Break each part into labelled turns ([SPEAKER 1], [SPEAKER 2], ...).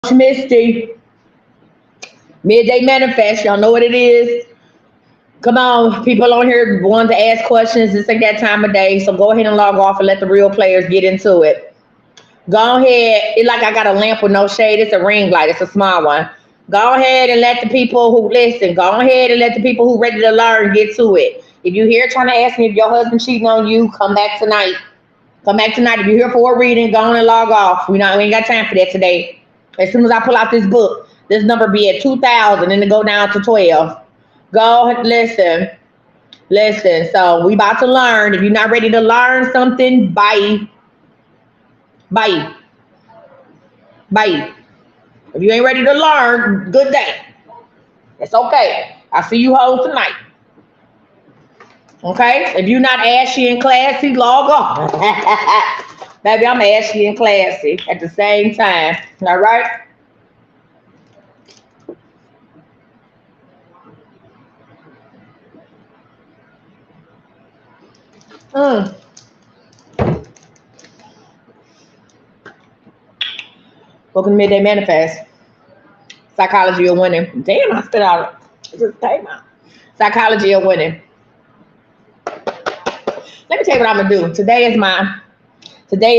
[SPEAKER 1] Misty, Midday Manifest. Y'all know what it is. Come on, people on here want to ask questions. This ain't that time of day, so go ahead and log off and let the real players get into it. Go ahead. It's like I got a lamp with no shade. It's a ring light. It's a small one. Go ahead and let the people who listen. Go ahead and let the people who ready to learn get to it. If you're here trying to ask me if your husband cheating on you, come back tonight. Come back tonight. If you're here for a reading, go on and log off. We ain't got time for that today. As soon as I pull out this book, this number be at 2,000 and it go down to 12. Go listen. Listen. So we about to learn. If you're not ready to learn something, bye. Bye. Bye. If you ain't ready to learn, good day. It's okay. I'll see you hoes tonight. Okay? If you're not ashy and classy, log on. Baby, I'm ashy and classy at the same time. All right? Mm. Welcome to Midday Manifest. Psychology of winning. Damn, I spit out. It just came out. Psychology of winning. Let me tell you what I'm gonna do. Today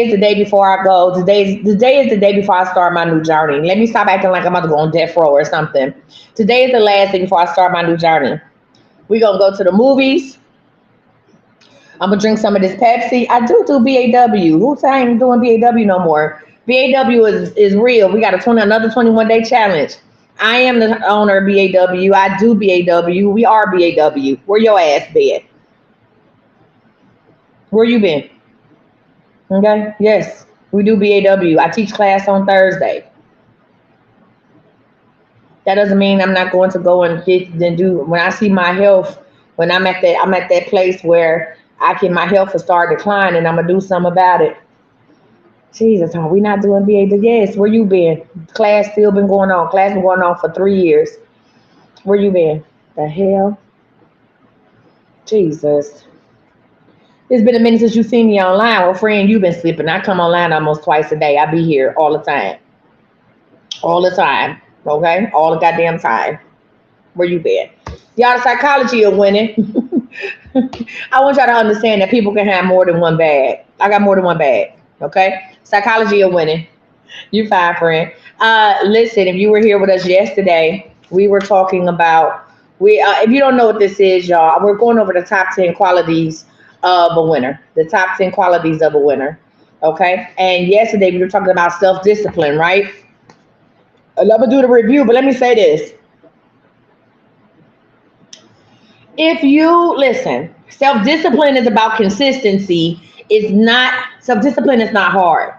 [SPEAKER 1] is the day before I go. Today is the day before I start my new journey. Let me stop acting like I'm about to go on death row or something. Today is the last day before I start my new journey. We're gonna go to the movies. I'm gonna drink some of this Pepsi. I do BAW. Who said I ain't doing BAW no more? BAW is real. We got another 21-day challenge. I am the owner of BAW. I do BAW. We are BAW. Where your ass been? Where you been? Okay. Yes, we do BAW. I teach class on Thursday. That doesn't mean I'm not going to go and do when I see my health. When I'm at that place where my health will start declining. I'm gonna do something about it. Jesus, are we not doing BAW? Yes. Where you been? Class still been going on. Class been going on for 3 years. Where you been? The hell? Jesus. It's been a minute since you seen me online. Well, friend, you've been sleeping. I come online almost twice a day. I be here all the time. All the time. Okay? All the goddamn time. Where you been? Y'all, the psychology of winning. I want y'all to understand that people can have more than one bag. I got more than one bag. Okay? Psychology of winning. You fine, friend. Listen, if you were here with us yesterday, we were talking about if you don't know what this is, y'all, we're going over the top 10 qualities of a winner. The top 10 qualities of a winner. Okay? And yesterday we were talking about self-discipline, right? I'm gonna do the review, but let me say this. If you listen, self-discipline is about consistency. Self-discipline is not hard.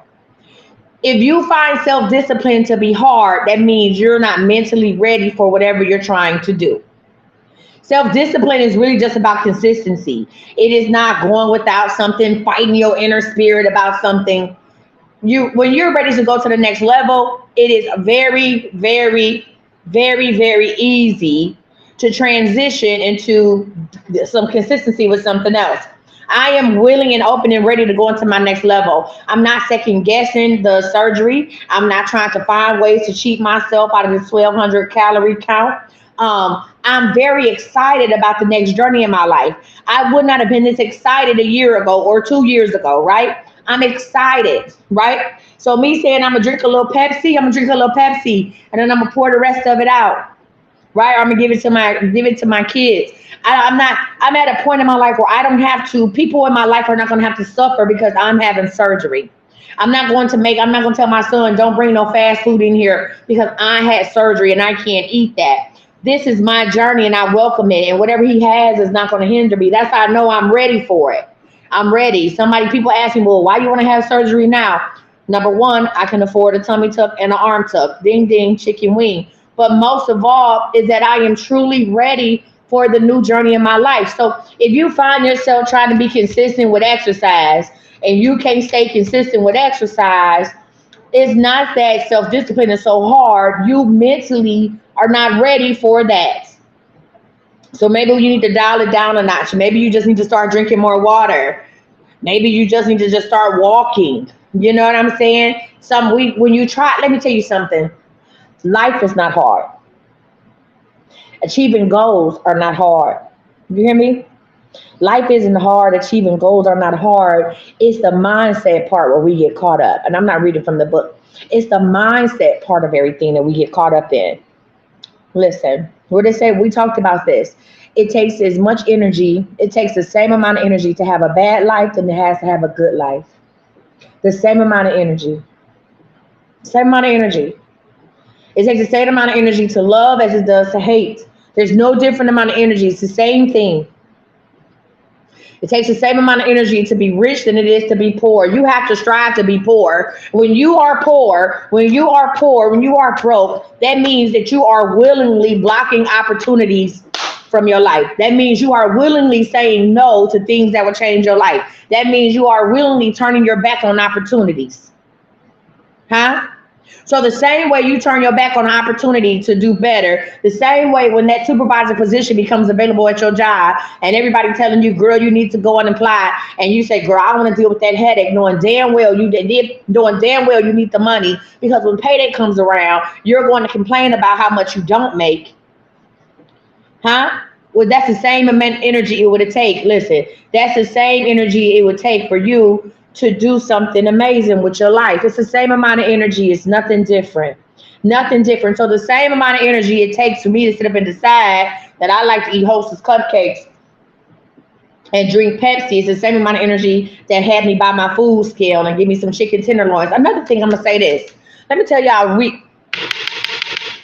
[SPEAKER 1] If you find self-discipline to be hard, that means you're not mentally ready for whatever you're trying to do. Self-discipline is really just about consistency. It is not going without something, fighting your inner spirit about something. When you're ready to go to the next level, it is very, very, very, very easy to transition into some consistency with something else. I am willing and open and ready to go into my next level. I'm not second guessing the surgery. I'm not trying to find ways to cheat myself out of this 1,200 calorie count. I'm very excited about the next journey in my life. I would not have been this excited a year ago or 2 years ago, right? I'm excited, right? So me saying I'm gonna drink a little Pepsi, and then I'm gonna pour the rest of it out, right? I'm gonna give it to my kids. I'm at a point in my life where I don't have to. People in my life are not gonna have to suffer because I'm having surgery. I'm not gonna tell my son, don't bring no fast food in here because I had surgery and I can't eat that. This is my journey and I welcome it. And whatever he has is not gonna hinder me. That's how I know I'm ready for it. I'm ready. People ask me, well, why you wanna have surgery now? Number one, I can afford a tummy tuck and an arm tuck. Ding, ding, chicken wing. But most of all is that I am truly ready for the new journey in my life. So if you find yourself trying to be consistent with exercise and you can't stay consistent with exercise, it's not that self-discipline is so hard. You mentally are not ready for that. So maybe you need to dial it down a notch. Maybe you just need to start drinking more water. Maybe you just need to just start walking. You know what I'm saying? Let me tell you something. Life is not hard. Achieving goals are not hard. You hear me? Life isn't hard. Achieving goals are not hard. It's the mindset part where we get caught up. And I'm not reading from the book. It's the mindset part of everything that we get caught up in. Listen, what it said, we talked about this. It takes as much energy, it takes the same amount of energy to have a bad life than it has to have a good life. The same amount of energy. Same amount of energy. It takes the same amount of energy to love as it does to hate. There's no different amount of energy. It's the same thing. It takes the same amount of energy to be rich than it is to be poor. You have to strive to be poor. When you are poor, when you are broke, that means that you are willingly blocking opportunities from your life. That means you are willingly saying no to things that will change your life. That means you are willingly turning your back on opportunities. Huh? So the same way you turn your back on an opportunity to do better, the same way when that supervisor position becomes available at your job and everybody telling you, girl, you need to go and apply, and you say, girl, I don't want to deal with that headache, knowing damn well you need the money, because when payday comes around, you're going to complain about how much you don't make. Huh? Well, that's the same amount of energy it would take. Listen, that's the same energy it would take for you to do something amazing with your life. It's the same amount of energy. It's nothing different. Nothing different. So the same amount of energy it takes for me to sit up and decide that I like to eat Hostess cupcakes and drink Pepsi is the same amount of energy that had me buy my food scale and give me some chicken tenderloins. Another thing, I'm gonna say this. Let me tell y'all,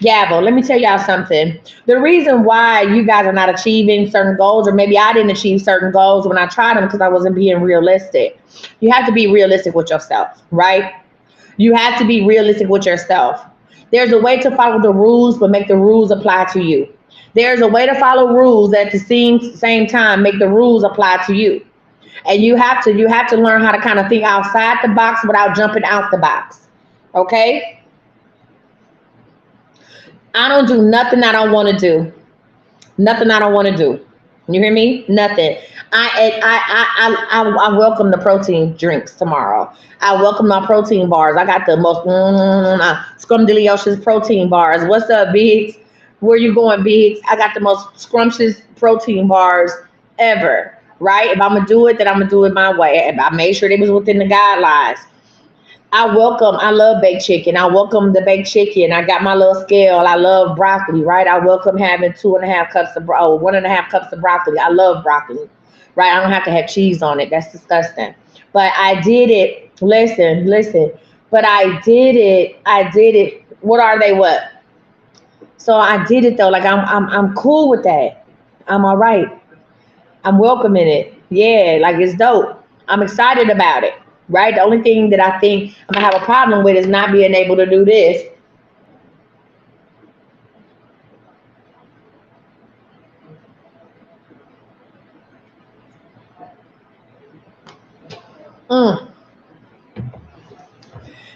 [SPEAKER 1] Gavel, let me tell y'all something. The reason why you guys are not achieving certain goals, or maybe I didn't achieve certain goals when I tried them, because I wasn't being realistic. You have to be realistic with yourself, right? You have to be realistic with yourself. There's a way to follow the rules, but make the rules apply to you. There's a way to follow rules that at the same time make the rules apply to you. And you have to learn how to kind of think outside the box without jumping out the box. Okay? I don't do nothing I don't want to do. Nothing I don't want to do. You hear me? Nothing. I welcome the protein drinks tomorrow. I welcome my protein bars. I got the most scrumdiddlyocious protein bars. What's up, Biggs? Where you going, Biggs? I got the most scrumptious protein bars ever. Right? If I'm gonna do it, then I'm gonna do it my way. If I made sure they was within the guidelines. I love baked chicken. I welcome the baked chicken. I got my little scale. I love broccoli, right? I welcome having 1.5 cups of broccoli. I love broccoli, right? I don't have to have cheese on it. That's disgusting. But I did it. Listen. But I did it. What are they? What? So I did it though. Like I'm cool with that. I'm all right. I'm welcoming it. Yeah, like it's dope. I'm excited about it. Right? The only thing that I think I'm gonna have a problem with is not being able to do this.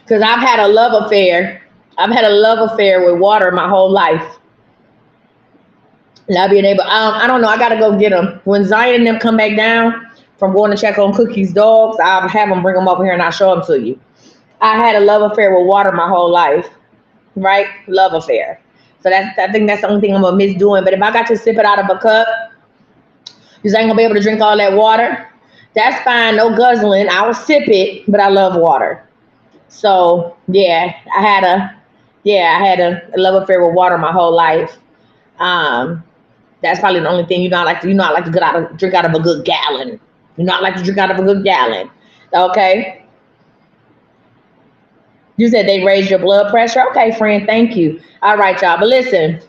[SPEAKER 1] Because I've had a love affair. I've had a love affair with water my whole life. Not being able, I don't know. I gotta go get them when Zion and them come back down from going to check on Cookie's dogs. I'll have them bring them over here and I'll show them to you. I had a love affair with water my whole life, right? Love affair. So I think that's the only thing I'm gonna miss doing. But if I got to sip it out of a cup, because I ain't gonna be able to drink all that water, that's fine. No guzzling. I will sip it, but I love water. So yeah, I had a love affair with water my whole life. That's probably the only thing I like to drink out of a good gallon. I like to drink out of a good gallon. Okay. You said they raised your blood pressure. Okay, friend, thank you. All right, y'all. But listen,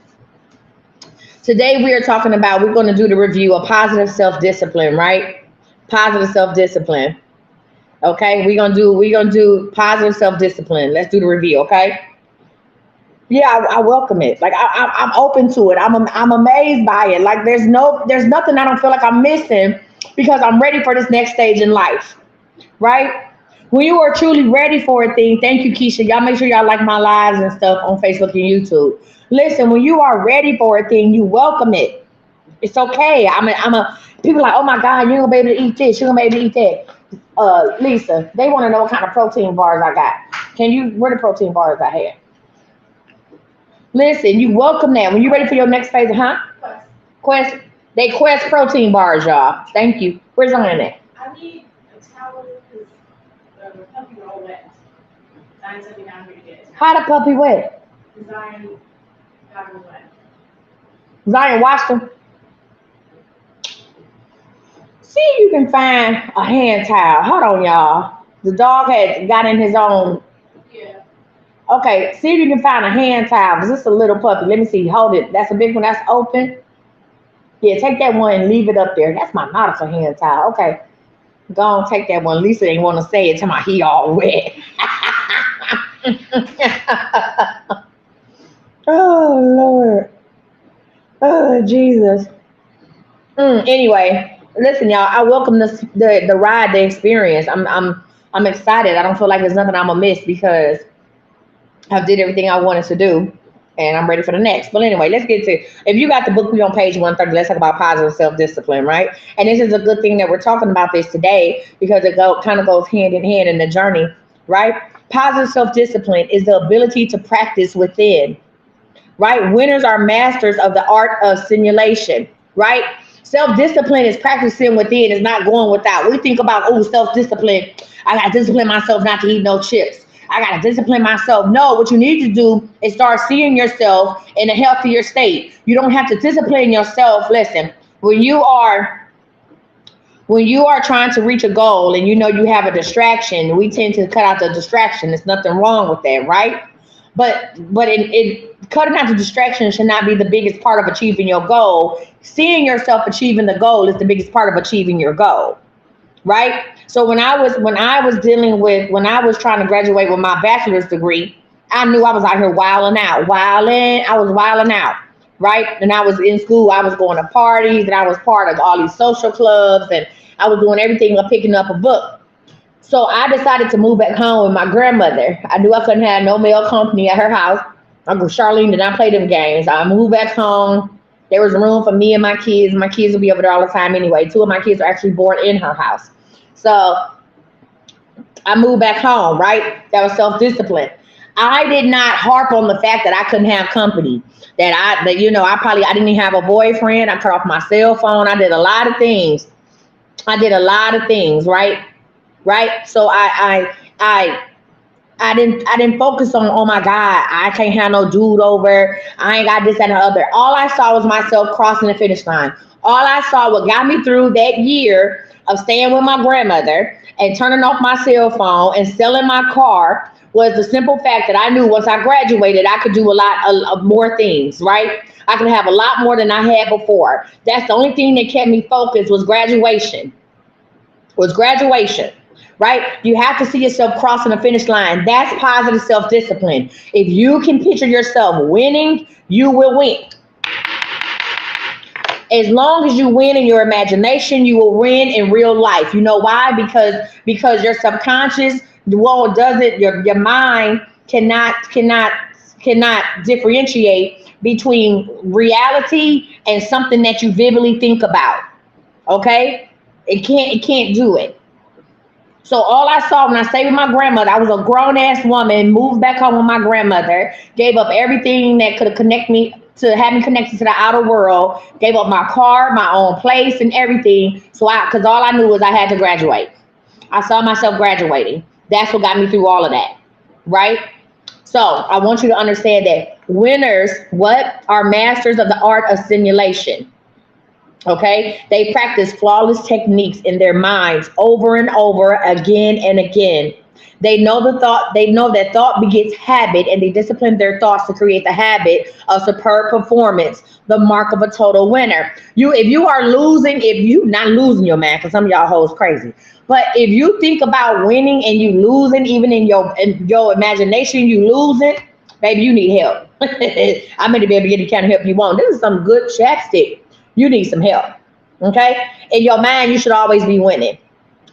[SPEAKER 1] today we're going to do the review of positive self-discipline, right? Positive self-discipline. Okay, we're gonna do positive self-discipline. Let's do the review, okay? Yeah, I welcome it. Like I'm open to it. I'm amazed by it. Like there's nothing I don't feel like I'm missing, because I'm ready for this next stage in life, right? When you are truly ready for a thing, thank you, Keisha. Y'all make sure y'all like my lives and stuff on Facebook and YouTube. Listen, when you are ready for a thing, you welcome it. It's okay. People are like, oh my God, you're gonna be able to eat this. You're gonna be able to eat that. Lisa, they want to know what kind of protein bars I got. Where the protein bars I had? Listen, you welcome that. When you ready for your next phase, huh? Quest. They Quest protein bars, y'all. Thank you. Where's Zion at?
[SPEAKER 2] I need a towel because the puppy were all wet. Zion sent me down here to get it.
[SPEAKER 1] How the puppy wet?
[SPEAKER 2] Zion got him wet.
[SPEAKER 1] Zion washed them. See if you can find a hand towel. Hold on, y'all. The dog had got in his own.
[SPEAKER 2] Yeah.
[SPEAKER 1] Okay, see if you can find a hand towel. Cause it's a little puppy. Let me see. Hold it. That's a big one. That's open. Yeah, take that one and leave it up there. That's my nautical hand towel. Okay. Go on, take that one. Lisa ain't want to say it to my he all wet. Oh, Lord. Oh, Jesus. Anyway, listen, y'all. I welcome the ride, the experience. I'm excited. I don't feel like there's nothing I'm gonna miss because I did everything I wanted to do, and I'm ready for the next. But anyway, let's get to. If you got the book, we on page 130. Let's talk about positive self-discipline, right? And this is a good thing that we're talking about this today because it kind of goes hand in hand in the journey, right? Positive self-discipline is the ability to practice within, right? Winners are masters of the art of simulation, right? Self-discipline is practicing within, is not going without. We think about, oh, self-discipline. I got to discipline myself not to eat no chips. I got to discipline myself. No, what you need to do is start seeing yourself in a healthier state. You don't have to discipline yourself. Listen, when you are trying to reach a goal and you know you have a distraction, we tend to cut out the distraction. There's nothing wrong with that, right? But cutting out the distraction should not be the biggest part of achieving your goal. Seeing yourself achieving the goal is the biggest part of achieving your goal, right? So when I was trying to graduate with my bachelor's degree, I knew I was out here wilding out, right? And I was in school, I was going to parties, and I was part of all these social clubs, and I was doing everything but picking up a book. So I decided to move back home with my grandmother. I knew I couldn't have no male company at her house. Uncle Charlene did not play them games. I moved back home. There was room for me and my kids. My kids will be over there all the time anyway. 2 of my kids are actually born in her house. So I moved back home, right? That was self-discipline. I did not harp on the fact that I couldn't have company. I didn't even have a boyfriend. I cut off my cell phone. I did a lot of things. Right? Right. So I didn't focus on, oh my God, I can't have no dude over. I ain't got this and the other. All I saw was myself crossing the finish line. All I saw what got me through that year of staying with my grandmother and turning off my cell phone and selling my car was the simple fact that I knew once I graduated, I could do a lot of more things, right? I could have a lot more than I had before. That's the only thing that kept me focused was graduation. Right? You have to see yourself crossing the finish line. That's positive self-discipline. If you can picture yourself winning, you will win. As long as you win in your imagination, you will win in real life. You know why? Because your subconscious your mind cannot differentiate between reality and something that you vividly think about. Okay? It can't do it. So all I saw when I stayed with my grandmother, I was a grown ass woman, moved back home with my grandmother, gave up everything that could have connected me to have me connected to the outer world, gave up my car, my own place and everything. Because all I knew was I had to graduate. I saw myself graduating. That's what got me through all of that, right? So I want you to understand that winners, are masters of the art of simulation. Okay, they practice flawless techniques in their minds over and over again and again. They know that thought begets habit, and they discipline their thoughts to create the habit of superb performance, the mark of a total winner. If you not losing your man, because some of y'all hoes crazy. But if you think about winning and you losing, even in your imagination, you losing, baby, you need help. I'm going to be able to get the kind of help you want. This is some good chapstick. You need some help, okay? In your mind, you should always be winning.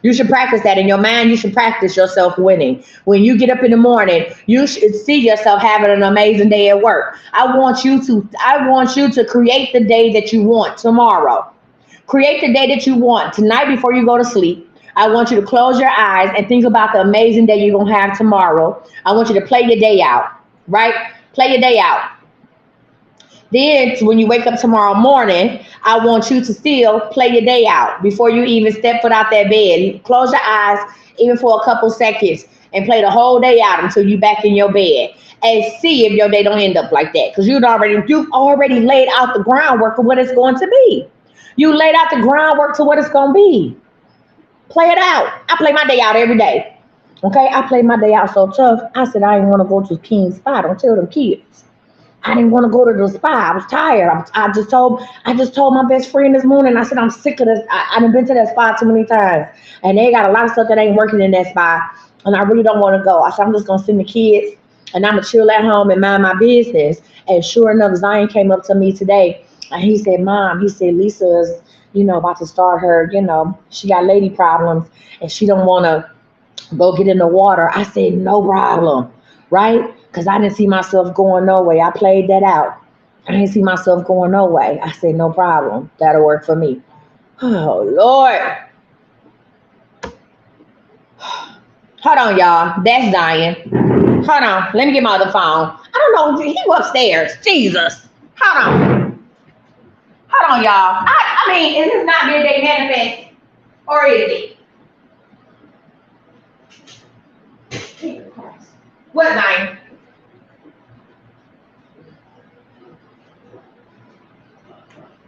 [SPEAKER 1] You should practice that. In your mind, you should practice yourself winning. When you get up in the morning, you should see yourself having an amazing day at work. I want you to create the day that you want tomorrow. Create the day that you want tonight before you go to sleep. I want you to close your eyes and think about the amazing day you're going to have tomorrow. I want you to play your day out, right? Play your day out. Then when you wake up tomorrow morning, I want you to still play your day out before you even step foot out that bed. Close your eyes even for a couple seconds and play the whole day out until you back in your bed and see if your day don't end up like that. Because you've already laid out the groundwork for what it's going to be. You laid out the groundwork to what it's gonna be. Play it out. I play my day out every day. Okay, I played my day out so tough. I said I didn't want to go to King's Spa. Don't tell them kids. I didn't want to go to the spa. I was tired. I just told my best friend this morning. I said I'm sick of this. I done been to that spa too many times, and they got a lot of stuff that ain't working in that spa, and I really don't want to go. I said I'm just gonna send the kids, and I'm gonna chill at home and mind my business. And sure enough, Zion came up to me today, and he said, "Mom," he said, "Lisa's, about to start her. She got lady problems, and she don't want to go get in the water." I said, "No problem," right? Because I didn't see myself going no way. I played that out. I didn't see myself going no way. I said, "No problem. That'll work for me." Oh, Lord. Hold on, y'all. That's Zion. Hold on. Let me get my other phone. I don't know. He was upstairs. Jesus. Hold on. Hold on, y'all. I mean, is this not Midday Manifest? Or is it? Jesus Christ. What, Zion?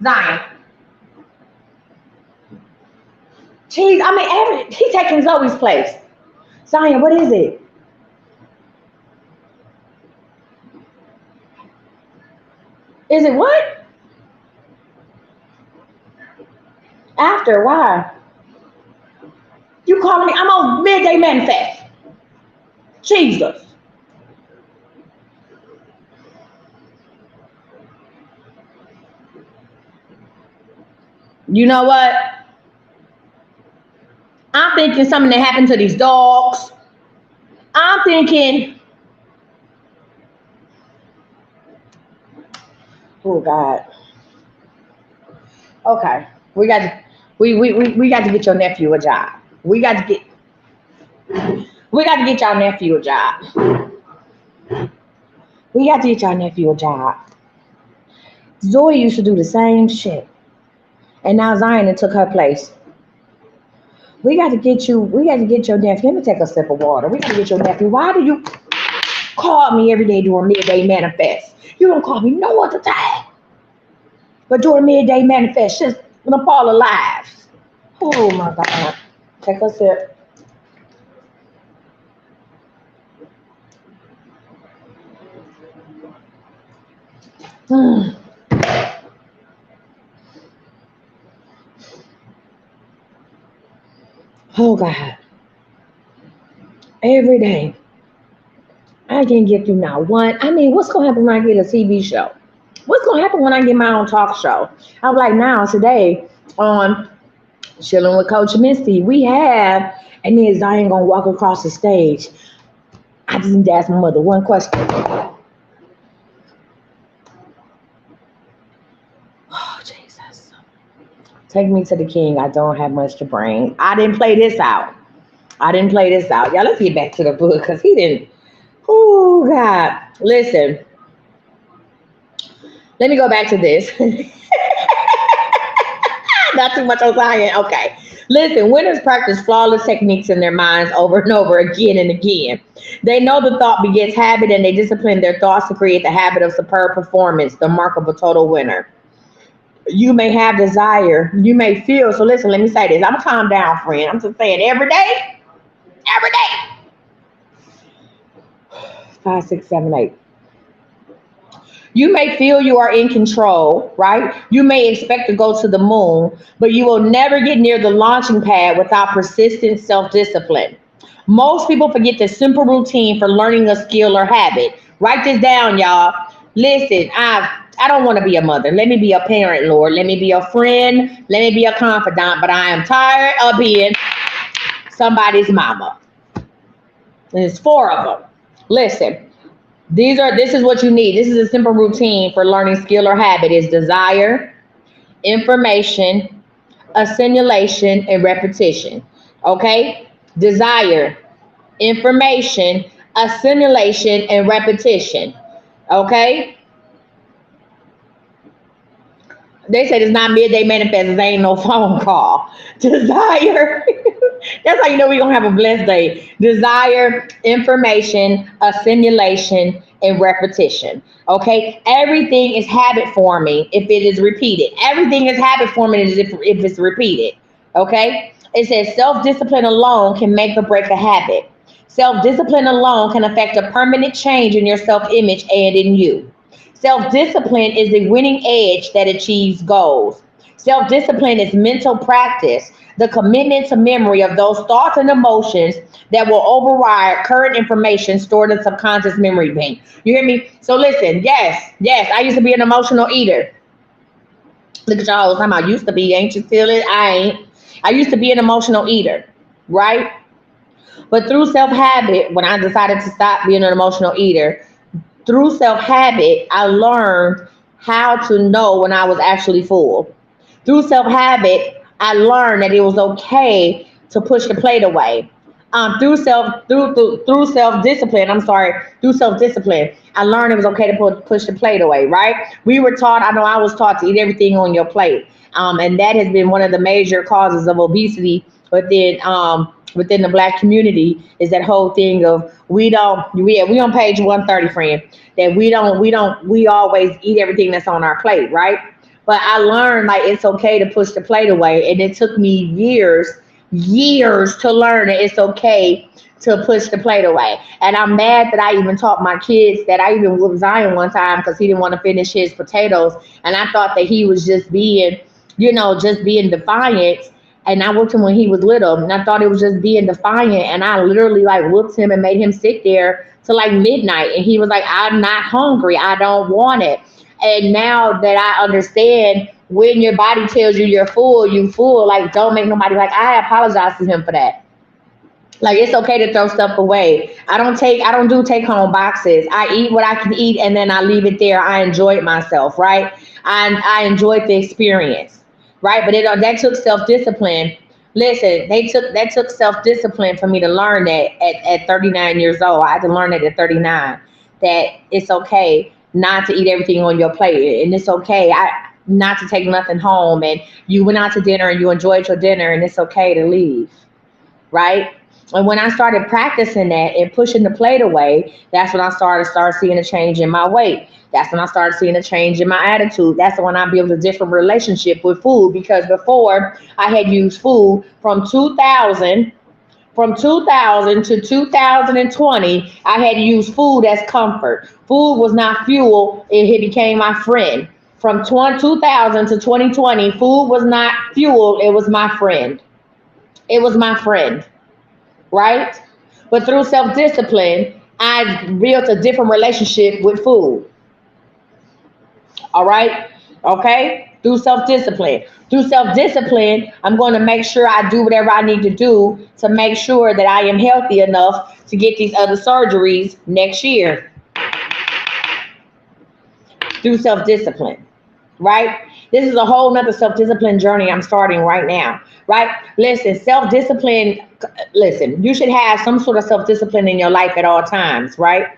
[SPEAKER 1] Zion. Jeez, I mean, he's taking Zoe's place. Zion, what is it? Is it what? After, why? You calling me? I'm on Midday Manifest. Jesus. You know what? I'm thinking something that happened to these dogs. I'm thinking, oh God. Okay. We got to get your nephew a job. We got to get y'all nephew a job. We got to get y'all nephew a job. Zoe used to do the same shit. And now Zion took her place. We got to get your nephew. Let me take a sip of water. We got to get your nephew. Why do you call me every day during Midday Manifest? You don't call me no other time. But during Midday Manifest, just when I'm all alive. Oh my God. Take a sip. Mm. Oh God. Every day. I can get through now one. I mean, what's gonna happen when I get a TV show? What's gonna happen when I get my own talk show? I'm like now today on Chilling with Coach Misty, we have, and then Zion gonna walk across the stage. I just need to ask my mother one question. Oh Jesus. Take me to the king. I don't have much to bring. I didn't play this out. Y'all, let's get back to the book because he didn't. Oh, God. Listen, let me go back to this. Not too much on Zion. Okay. Listen, winners practice flawless techniques in their minds over and over again and again. They know the thought begets habit and they discipline their thoughts to create the habit of superb performance, the mark of a total winner. You may have desire. You may feel. So listen, let me say this. I'm calm down, friend. I'm just saying every day. Every day. 5, 6, 7, 8. You may feel you are in control, right? You may expect to go to the moon, but you will never get near the launching pad without persistent self-discipline. Most people forget the simple routine for learning a skill or habit. Write this down, y'all. Listen, I don't want to be a mother. Let me be a parent, Lord. Let me be a friend. Let me be a confidant. But I am tired of being somebody's mama. There's 4 of them. Listen, this is what you need. This is a simple routine for learning skill or habit is desire, information, assimilation, and repetition. Okay? Desire, information, assimilation, and repetition. Okay? They said it's not Midday Manifest. It ain't no phone call. Desire. That's how you know we're going to have a blessed day. Desire, information, assimilation, and repetition. Okay? Everything is habit forming if it is repeated. Everything is habit forming if it's repeated. Okay? It says self discipline alone can make or break a habit. Self discipline alone can affect a permanent change in your self image and in you. Self discipline is the winning edge that achieves goals. Self discipline is mental practice, the commitment to memory of those thoughts and emotions that will override current information stored in subconscious memory bank. You hear me? So listen, yes, I used to be an emotional eater. Look at y'all talking about used to be, ain't you feel it? I ain't. I used to be an emotional eater, right? But through self habit, when I decided to stop being an emotional eater, through self habit, I learned how to know when I was actually full. Through self habit, I learned that it was okay to push the plate away. Through self discipline, I'm sorry, through self discipline, I learned it was okay to push the plate away. Right? We were taught. I know I was taught to eat everything on your plate, and that has been one of the major causes of obesity within the black community. Is that whole thing of we on page 130, friend, that we always eat everything that's on our plate, right? But I learned like it's okay to push the plate away, and it took me years to learn that it's okay to push the plate away. And I'm mad that I even taught my kids that. I even whooped Zion one time because he didn't want to finish his potatoes, and I thought that he was just being, just being defiant. And I whooped him when he was little, and I thought it was just being defiant. And I literally like whooped him and made him sit there till like midnight. And he was like, "I'm not hungry. I don't want it." And now that I understand, when your body tells you you're full, you full. Like, don't make nobody, like, I apologize to him for that. Like, it's okay to throw stuff away. I don't do take home boxes. I eat what I can eat and then I leave it there. I enjoyed myself, right? I enjoyed the experience, right? But that took self discipline. Listen, that took self discipline for me to learn that at 39 years old. I had to learn that at 39, that it's okay not to eat everything on your plate, and it's okay not to take nothing home. And you went out to dinner and you enjoyed your dinner, and it's okay to leave, right? And when I started practicing that and pushing the plate away, that's when I started seeing a change in my weight. That's when I started seeing a change in my attitude. That's when I built a different relationship with food, because before I had used food from 2000 to 2020, I had used food as comfort. Food was not fuel, it became my friend. From 2000 to 2020, food was not fuel, it was my friend. It was my friend, right? But through self discipline, I built a different relationship with food. All right? Okay? Through self discipline. Through self discipline, I'm going to make sure I do whatever I need to do to make sure that I am healthy enough to get these other surgeries next year. Through self discipline, right? This is a whole nother self discipline journey I'm starting right now, right? Listen, self discipline, listen, you should have some sort of self discipline in your life at all times, right?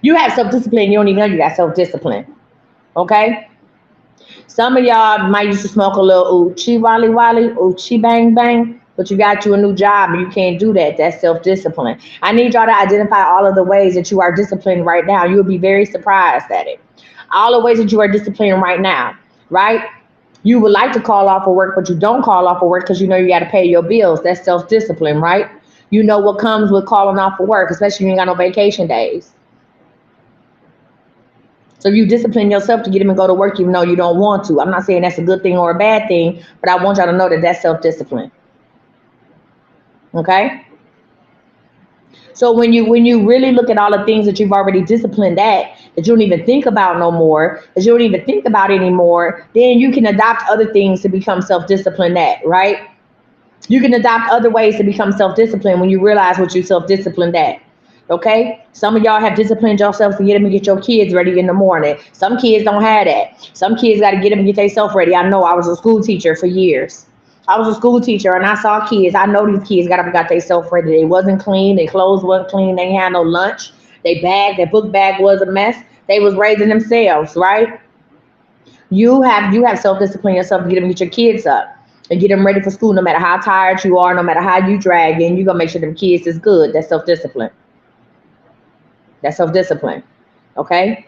[SPEAKER 1] You have self discipline, you don't even know you got self discipline, okay? Some of y'all might used to smoke a little oochie wally wally, oochie bang bang, but you got you a new job and you can't do that. That's self-discipline. I need y'all to identify all of the ways that you are disciplined right now. You'll be very surprised at it. All the ways that you are disciplined right now, right? You would like to call off of work, but you don't call off of work because you know you got to pay your bills. That's self-discipline, right? You know what comes with calling off of work, especially when you ain't got no vacation days. So you discipline yourself to get him and go to work even though you don't want to. I'm not saying that's a good thing or a bad thing, but I want y'all to know that that's self-discipline. Okay? So when you really look at all the things that you've already disciplined that you don't even think about no more, that you don't even think about anymore, then you can adopt other things to become self-disciplined at, right? You can adopt other ways to become self-disciplined when you realize what you self-disciplined at. Okay? Some of y'all have disciplined yourselves to get them and get your kids ready in the morning. Some kids don't have that. Some kids got to get them and get themselves ready. I know, I was a school teacher for years. I was a school teacher and I saw kids. I know these kids got themselves ready. They wasn't clean. Their clothes wasn't clean. They ain't had no lunch. Their book bag was a mess. They was raising themselves, right? You have self-discipline yourself to get your kids up and get them ready for school. No matter how tired you are, no matter how you drag in, you're gonna make sure them kids is good. That's self-discipline. That's self-discipline. Okay.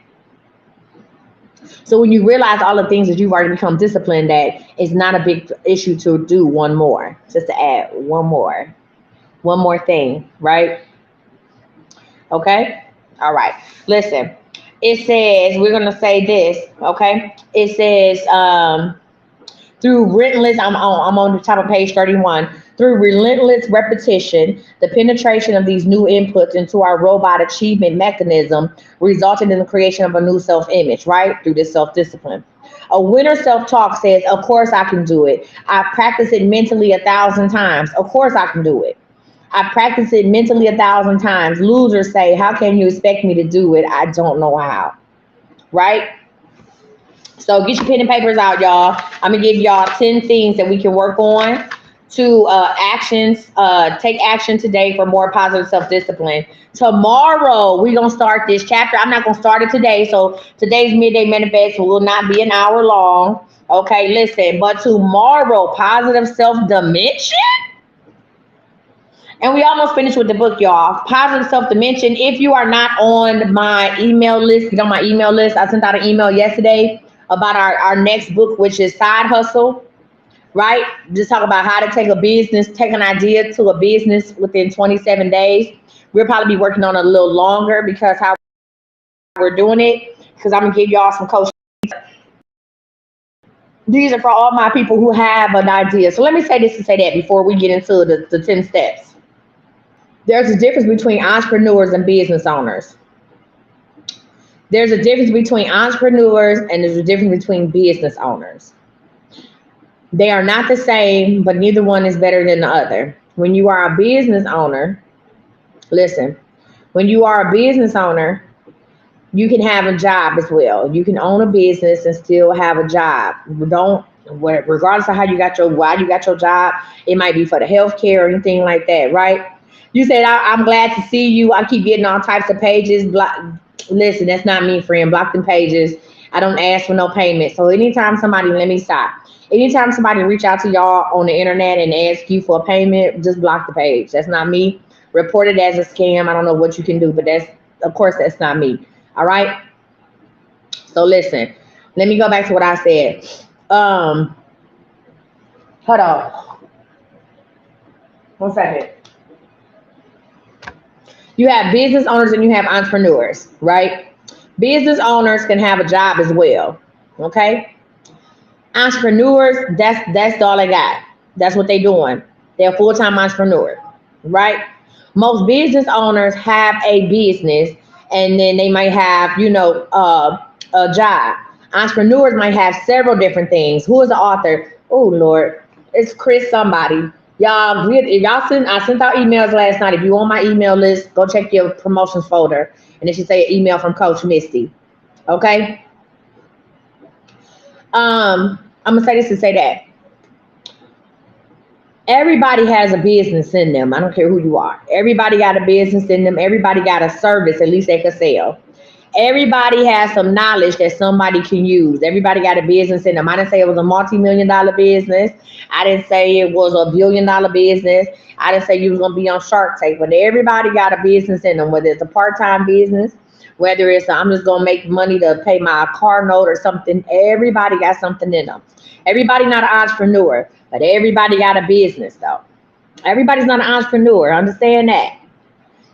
[SPEAKER 1] So when you realize all the things that you've already become disciplined at, it's not a big issue to do one more. Just to add one more thing, right? Okay. All right. Listen. It says we're gonna say this. Okay. It says through relentless, I'm on the top of page 31. Through relentless repetition, the penetration of these new inputs into our robot achievement mechanism resulted in the creation of a new self-image, right? Through this self-discipline. A winner self-talk says, of course I can do it. I practice it mentally 1,000 times. Of course I can do it. I practice it mentally 1,000 times. Losers say, how can you expect me to do it? I don't know how, right? So get your pen and papers out, y'all. I'm gonna give y'all 10 things that we can work on to take action today for more positive self-discipline. Tomorrow, we're gonna start this chapter. I'm not gonna start it today. So today's Midday Manifest will not be an hour long. Okay, listen, but tomorrow, positive self-dimension. And we almost finished with the book, y'all. Positive self-dimension. If you are not on my email list, get on my email list. I sent out an email yesterday about our next book, which is Side Hustle, right? Just talk about how to take an idea to a business within 27 days. We'll probably be working on it a little longer because how we're doing it, because I'm going to give y'all some coaching. These are for all my people who have an idea. So let me say this and say that before we get into the 10 steps. There's a difference between entrepreneurs and business owners. There's a difference between entrepreneurs and there's a difference between business owners. They are not the same, but neither one is better than the other. When you are a business owner, listen, when you are a business owner, you can have a job as well. You can own a business and still have a job. Regardless of why you got your job, it might be for the healthcare or anything like that, right? You said, I'm glad to see you. I keep getting all types of pages. Listen, that's not me, friend. Block them pages. I don't ask for no payment. So anytime somebody reach out to y'all on the internet and ask you for a payment, just block the page. That's not me. Report it as a scam. I don't know what you can do, but that's not me. All right. So listen, let me go back to what I said. Hold on. 1 second. You have business owners and you have entrepreneurs, right? Business owners can have a job as well. Okay. Entrepreneurs, that's all they got. That's what they're doing. They're a full-time entrepreneur, right? Most business owners have a business and then they might have, a job. Entrepreneurs might have several different things. Who is the author? Oh Lord, it's Chris somebody. Y'all, I sent out emails last night. If you on my email list, go check your promotions folder. And it should say email from Coach Misty. Okay? I'm gonna say this and say that. Everybody has a business in them. I don't care who you are. Everybody got a business in them. Everybody got a service, at least they could sell. Everybody has some knowledge that somebody can use. Everybody got a business in them. I didn't say it was a multi-million-dollar business. I didn't say it was a billion-dollar business. I didn't say you was gonna be on Shark Tank, but everybody got a business in them, whether it's a part-time business, whether it's I'm just gonna make money to pay my car note or something. Everybody got something in them. Everybody not an entrepreneur, but everybody got a business though. Everybody's not an entrepreneur. Understand that.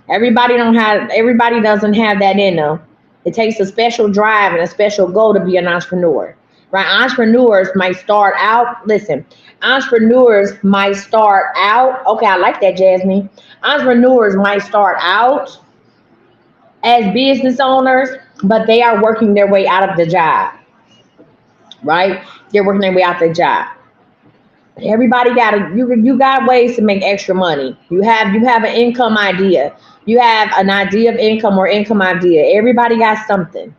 [SPEAKER 1] Everybody doesn't have that in them. It takes a special drive and a special goal to be an entrepreneur, right? Entrepreneurs might start out, okay, I like that, Jasmine. Entrepreneurs might start out as business owners, but they are working their way out of the job, right? They're working their way out the job. Everybody you got ways to make extra money. You have an income idea. You have an idea of income or income idea. Everybody got something.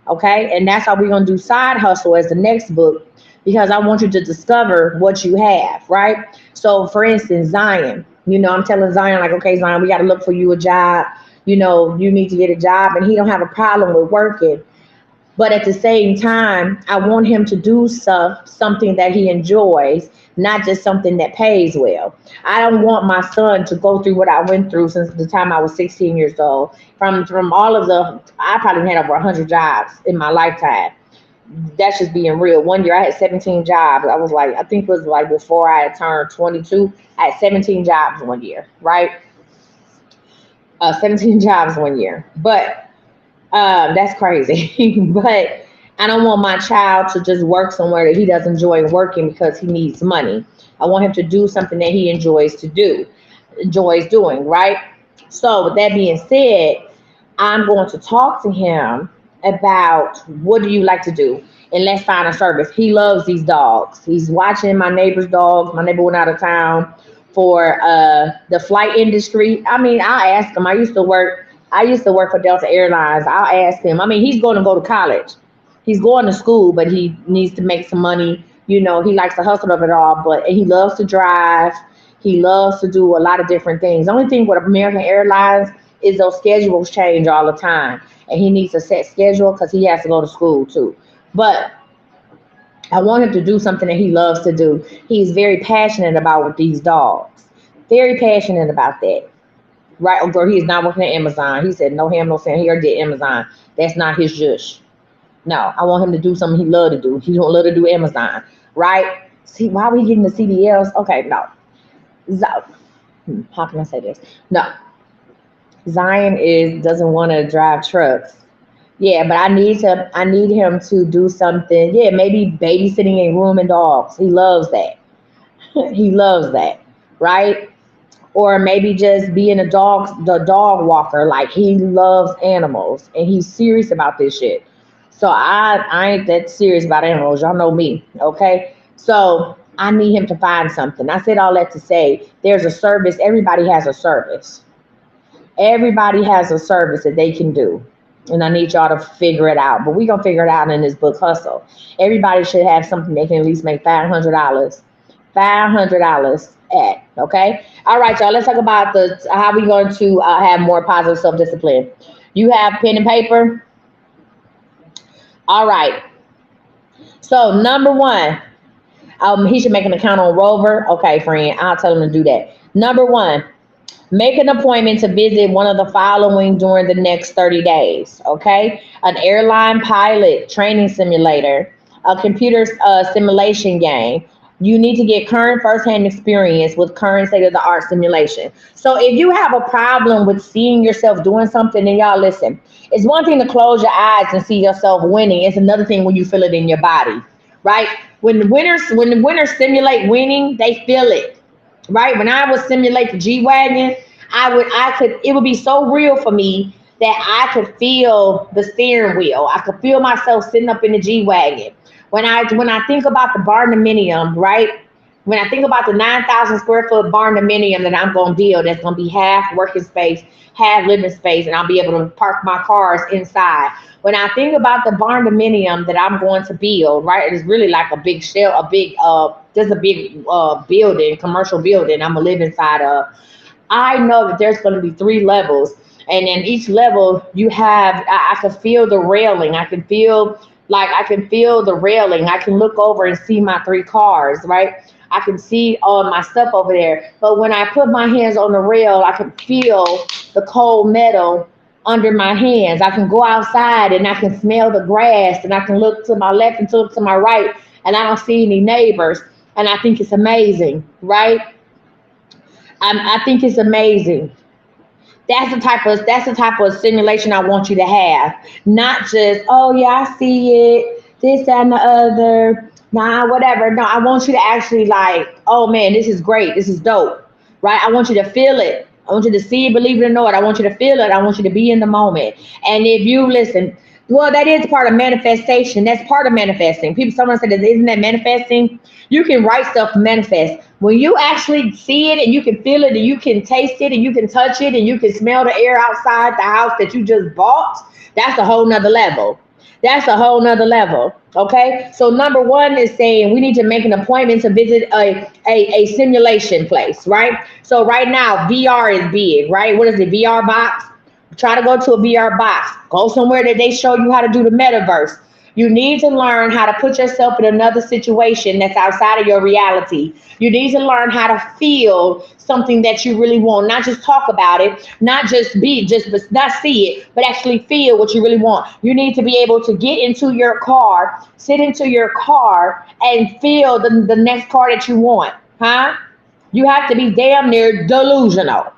[SPEAKER 1] Okay. And that's how we're going to do Side Hustle as the next book, because I want you to discover what you have. Right. So for instance, Zion, I'm telling Zion, like, okay, Zion, we got to look for you a job. You need to get a job, and he don't have a problem with working. But at the same time, I want him to do something that he enjoys, not just something that pays well. I don't want my son to go through what I went through since the time I was 16 years old. From all of the, I probably had over 100 jobs in my lifetime. That's just being real. One year I had 17 jobs. I was like, I think it was like before I had turned 22. I had 17 jobs one year, right? 17 jobs one year. But that's crazy. But I don't want my child to just work somewhere that he doesn't enjoy working because he needs money. I want him to do something that he enjoys doing, right? So with that being said, I'm going to talk to him about what do you like to do? And let's find a service. He loves these dogs. He's watching my neighbor's dogs. My neighbor went out of town for the flight industry. I mean, I ask him. I used to work for Delta Airlines. I'll ask him. I mean, he's going to go to college. He's going to school, but he needs to make some money. He likes to hustle of it all, but he loves to drive. He loves to do a lot of different things. The only thing with American Airlines is those schedules change all the time, and he needs a set schedule because he has to go to school too. But I want him to do something that he loves to do. He's very passionate about with these dogs. Very passionate about that. Right? Oh, girl, he's not working at Amazon. He said, no ham, no sam. He already did Amazon. That's not his jush. No, I want him to do something he love to do. He don't love to do Amazon. Right? See, why are we getting the CDLs? Okay, no. How can I say this? No. Zion doesn't want to drive trucks. Yeah, but I need him to do something. Yeah, maybe babysitting a room and dogs. He loves that. He loves that, right? Or maybe just being the dog walker. Like he loves animals and he's serious about this shit. So I ain't that serious about animals. Y'all know me, okay? So I need him to find something. I said all that to say there's a service. Everybody has a service. Everybody has a service that they can do. And I need y'all to figure it out. But we're gonna figure it out in this book hustle. Everybody should have something they can at least make $500. $500 at. Okay. All right, y'all. Let's talk about the how we going to have more positive self-discipline. You have pen and paper. All right. So number one, he should make an account on Rover. Okay, friend. I'll tell him to do that. Number one, make an appointment to visit one of the following during the next 30 days. Okay. An airline pilot training simulator, a computer simulation game. You need to get current firsthand experience with current state of the art simulation. So if you have a problem with seeing yourself doing something, then y'all listen. It's one thing to close your eyes and see yourself winning. It's another thing when you feel it in your body, right? When the winners simulate winning, they feel it, right? When I would simulate the G wagon, it would be so real for me that I could feel the steering wheel. I could feel myself sitting up in the G wagon. When I think about the barndominium, right? When I think about the 9,000 square foot barndominium that I'm gonna build, that's gonna be half working space, half living space, and I'll be able to park my cars inside. When I think about the barndominium that I'm going to build, right? It's really like a big shell, just a big building, commercial building I'm gonna live inside of. I know that there's going to be three levels, and in each level, I can feel the railing. I can feel the railing. I can look over and see my three cars, right? I can see all my stuff over there. But when I put my hands on the rail, I can feel the cold metal under my hands. I can go outside and I can smell the grass, and I can look to my left and look to my right, and I don't see any neighbors. And I think it's amazing, right? I think it's amazing. That's the type of simulation I want you to have. Not just, oh yeah, I see it, this, that, and the other. Nah, whatever. No, I want you to actually like, oh man, this is great. This is dope. Right? I want you to feel it. I want you to see it, believe it or not. I want you to feel it. I want you to be in the moment. And if you listen, well, that is part of manifestation. That's part of manifesting. Someone said, isn't that manifesting? You can write stuff manifest. When you actually see it and you can feel it and you can taste it and you can touch it and you can smell the air outside the house that you just bought, that's a whole nother level. That's a whole nother level. Okay. So number one is saying we need to make an appointment to visit a simulation place, right? So right now, VR is big, right? What is the VR box? Try to go to a VR box. Go somewhere that they show you how to do the metaverse. You need to learn how to put yourself in another situation that's outside of your reality. You need to learn how to feel something that you really want, not just talk about it, not just be, just but not see it, but actually feel what you really want. You need to be able to get into your car, sit into your car, and feel the next car that you want, huh? You have to be damn near delusional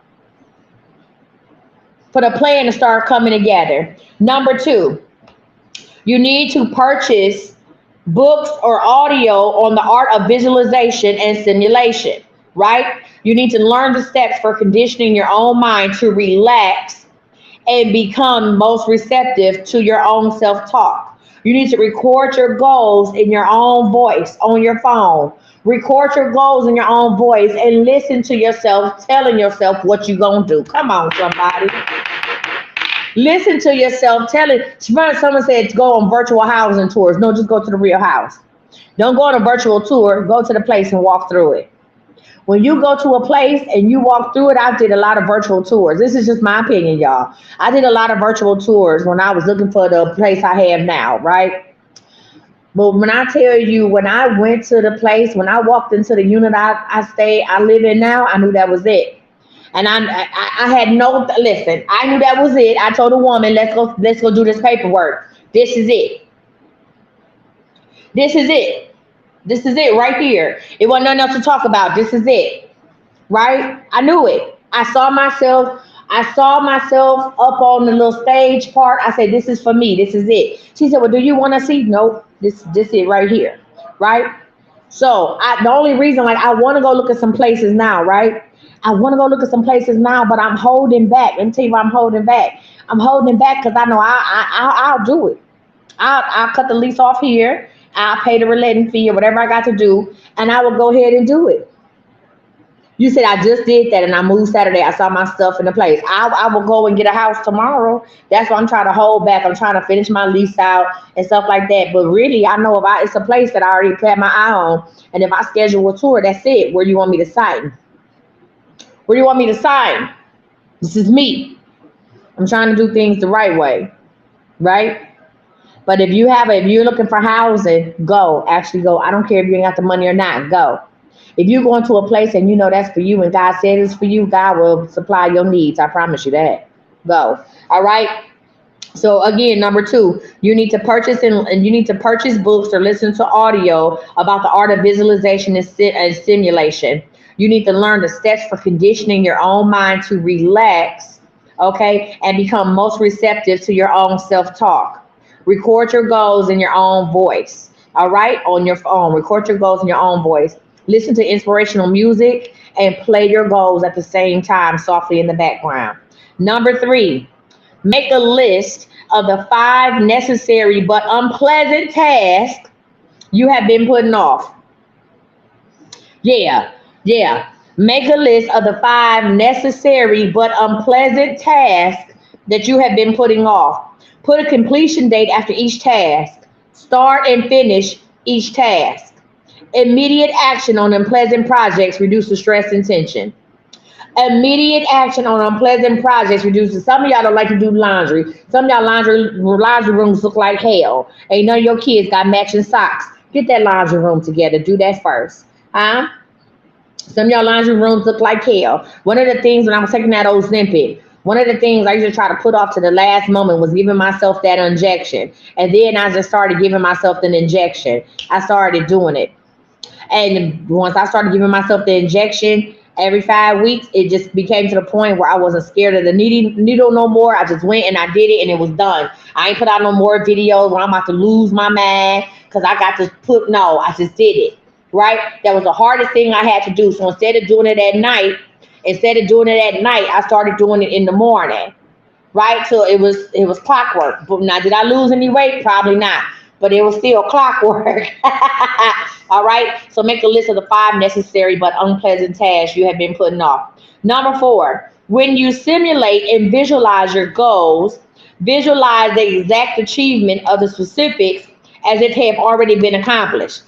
[SPEAKER 1] for the plan to start coming together. Number two, you need to purchase books or audio on the art of visualization and simulation, right? You need to learn the steps for conditioning your own mind to relax and become most receptive to your own self talk. You need to record your goals in your own voice on your phone. Record your goals in your own voice and listen to yourself telling yourself what you're going to do. Come on, somebody. Listen to yourself telling. Someone said go on virtual housing tours. No, just go to the real house. Don't go on a virtual tour. Go to the place and walk through it. When you go to a place and you walk through it, I did a lot of virtual tours. This is just my opinion, y'all. I did a lot of virtual tours when I was looking for the place I have now, right? But when I tell you, when I went to the place, when I walked into the unit I live in now, I knew that was it. And I had no, listen, I knew that was it. I told the woman, let's go do this paperwork. This is it. This is it. This is it right here. It wasn't nothing else to talk about. This is it. Right? I knew it. I saw myself up on the little stage part. I said, this is for me. This is it. She said, well, do you want to see? Nope. This it right here. Right? So the only reason, like, I want to go look at some places now, right? I want to go look at some places now, but I'm holding back. Let me tell you why I'm holding back. I'm holding back because I know I'll do it. I'll cut the lease off here. I'll pay the relating fee or whatever I got to do, and I will go ahead and do it. You said I just did that and I moved Saturday. I saw my stuff in the place. I will go and get a house tomorrow. That's why I'm trying to hold back. I'm trying to finish my lease out and stuff like that. But really, I know it's a place that I already had my eye on. And if I schedule a tour, that's it. Where do you want me to sign? Where do you want me to sign? This is me. I'm trying to do things the right way, right? But if you're looking for housing, go. Actually go. I don't care if you ain't got the money or not. Go. If you're going to a place and you know that's for you and God said it's for you, God will supply your needs. I promise you that. Go. All right. So again, number two, you need to purchase and you need to purchase books or listen to audio about the art of visualization and simulation. You need to learn the steps for conditioning your own mind to relax, okay, and become most receptive to your own self-talk. Record your goals in your own voice, all right, on your phone. Record your goals in your own voice. Listen to inspirational music and play your goals at the same time softly in the background. Number three, make a list of the 5 necessary but unpleasant tasks you have been putting off. Yeah. Make a list of the 5 necessary but unpleasant tasks that you have been putting off. Put a completion date after each task. Start and finish each task. Immediate action on unpleasant projects reduces stress and tension. Immediate action on unpleasant projects reduces. Some of y'all don't like to do laundry. Some of y'all laundry rooms look like hell. Ain't none of your kids got matching socks. Get that laundry room together. Do that first. Huh? Some of y'all laundry rooms look like hell. One of the things when I was taking that Ozempic, one of the things I used to try to put off to the last moment was giving myself that injection. And then I just started giving myself an injection. I started doing it. And once I started giving myself the injection every 5 weeks, it just became to the point where I wasn't scared of the needle no more. I just went and I did it and it was done. I ain't put out no more videos where I'm about to lose my mind because I got to I just did it. Right? That was the hardest thing I had to do. So instead of doing it at night, I started doing it in the morning. Right? So it was clockwork. But now, did I lose any weight? Probably not. But it was still clockwork. All right? So make a list of the 5 necessary but unpleasant tasks you have been putting off. Number 4, when you simulate and visualize your goals, visualize the exact achievement of the specifics as if they have already been accomplished.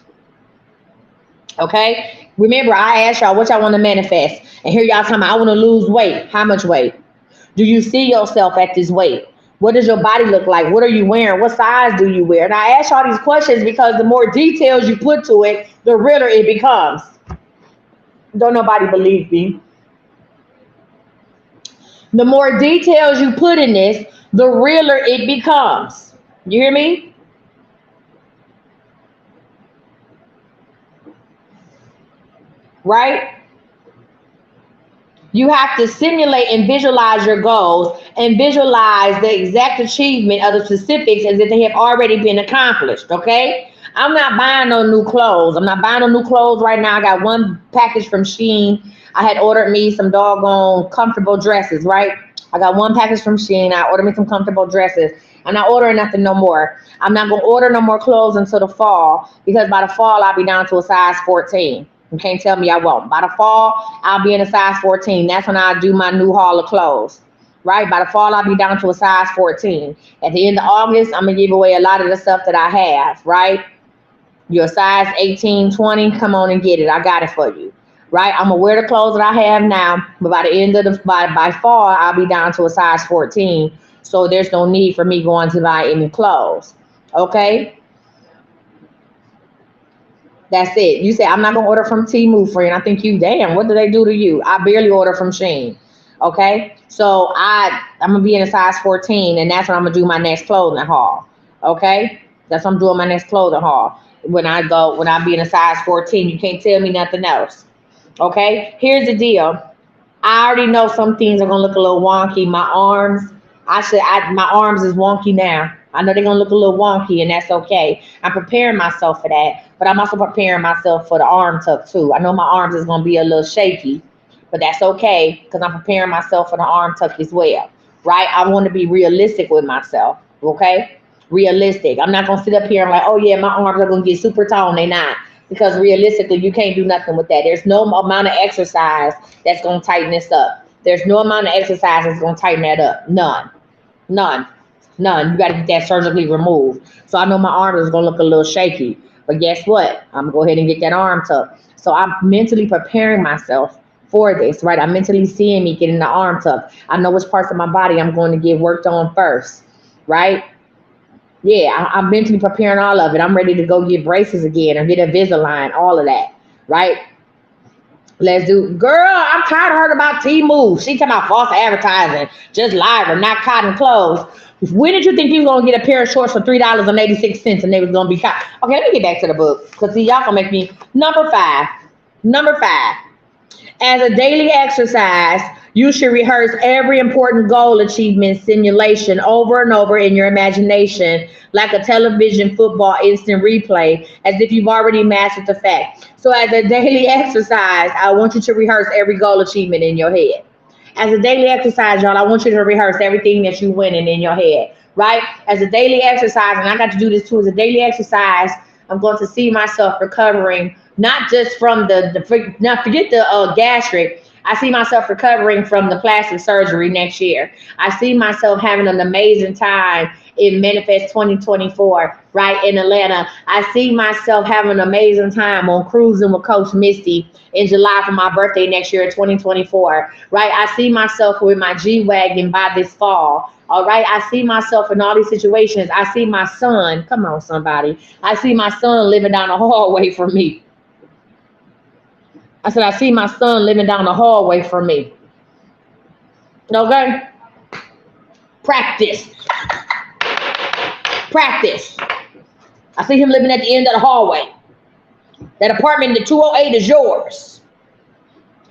[SPEAKER 1] Okay? Remember, I asked y'all what y'all want to manifest. And here y'all talking about, I want to lose weight. How much weight? Do you see yourself at this weight? What does your body look like? What are you wearing? What size do you wear? And I ask y'all these questions because the more details you put to it, the realer it becomes. Don't nobody believe me. The more details you put in this, the realer it becomes. You hear me? Right? You have to simulate and visualize your goals and visualize the exact achievement of the specifics as if they have already been accomplished. Okay? I'm not buying no new clothes. I'm not buying no new clothes right now. I got one package from Shein. I had ordered me some doggone comfortable dresses, right? I got one package from Shein. I ordered me some comfortable dresses. I'm not ordering nothing no more. I'm not going to order no more clothes until the fall because by the fall, I'll be down to a size 14. You can't tell me I won't. By the fall, I'll be in a size 14. That's when I do my new haul of clothes, right? By the fall, I'll be down to a size 14. At the end of August, I'm going to give away a lot of the stuff that I have, right? You're a size 18, 20, come on and get it. I got it for you, right? I'm going to wear the clothes that I have now, but by the end of by fall, I'll be down to a size 14. So there's no need for me going to buy any clothes, okay? That's it. You say, I'm not going to order from Temu, friend. I think you, damn, what do they do to you? I barely order from Shein. Okay? So I'm going to be in a size 14, and that's when I'm going to do my next clothing haul. Okay? That's when I'm doing my next clothing haul. When I be in a size 14, you can't tell me nothing else. Okay? Here's the deal. I already know some things are going to look a little wonky. My arms, my arms is wonky now. I know they're going to look a little wonky, and that's okay. I'm preparing myself for that, but I'm also preparing myself for the arm tuck, too. I know my arms is going to be a little shaky, but that's okay because I'm preparing myself for the arm tuck as well, right? I want to be realistic with myself, okay? Realistic. I'm not going to sit up here and like, oh, yeah, my arms are going to get super tall, and they not. Because realistically, you can't do nothing with that. There's no amount of exercise that's going to tighten this up. There's no amount of exercise that's going to tighten that up. None. None. None. You got to get that surgically removed. So I know my arm is going to look a little shaky. But guess what? I'm going to go ahead and get that arm tuck. So I'm mentally preparing myself for this, right? I'm mentally seeing me getting the arm tuck. I know which parts of my body I'm going to get worked on first, right? Yeah, I'm mentally preparing all of it. I'm ready to go get braces again or get a Invisalign, all of that, right? Let's do, girl, I'm tired of hearing about Temu. She talking about false advertising, just live, not cotton clothes. When did you think you was going to get a pair of shorts for $3.86 and they was going to be cotton? Okay, let me get back to the book because see, y'all going to make me, number five. As a daily exercise, you should rehearse every important goal achievement simulation over and over in your imagination, like a television football instant replay, as if you've already mastered the fact. So as a daily exercise, I want you to rehearse every goal achievement in your head. As a daily exercise, y'all, I want you to rehearse everything that you're winning in your head, right? As a daily exercise, and I got to do this too, as a daily exercise, I'm going to see myself recovering, not just from now forget the gastric. I see myself recovering from the plastic surgery next year. I see myself having an amazing time in Manifest 2024, right, in Atlanta. I see myself having an amazing time on cruising with Coach Misty in July for my birthday next year, 2024, right? I see myself with my G-Wagon by this fall. All right, I see myself in all these situations. I see my son, come on, somebody. I see my son living down the hallway from me. I said, I see my son living down the hallway from me. Okay? Practice. I see him living at the end of the hallway. That apartment in the 208 is yours.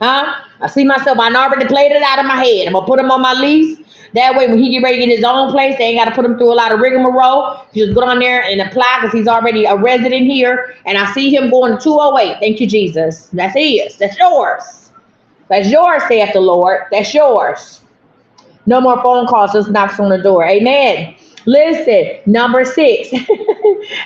[SPEAKER 1] Huh? I see myself, I already played it out of my head. I'm going to put him on my lease. That way, when he get ready to get his own place, they ain't got to put him through a lot of rigmarole. You just go down there and apply because he's already a resident here. And I see him going to 208. Thank you, Jesus. That's his. That's yours. That's yours, saith the Lord. That's yours. No more phone calls, just knocks on the door. Amen. Listen, number 6.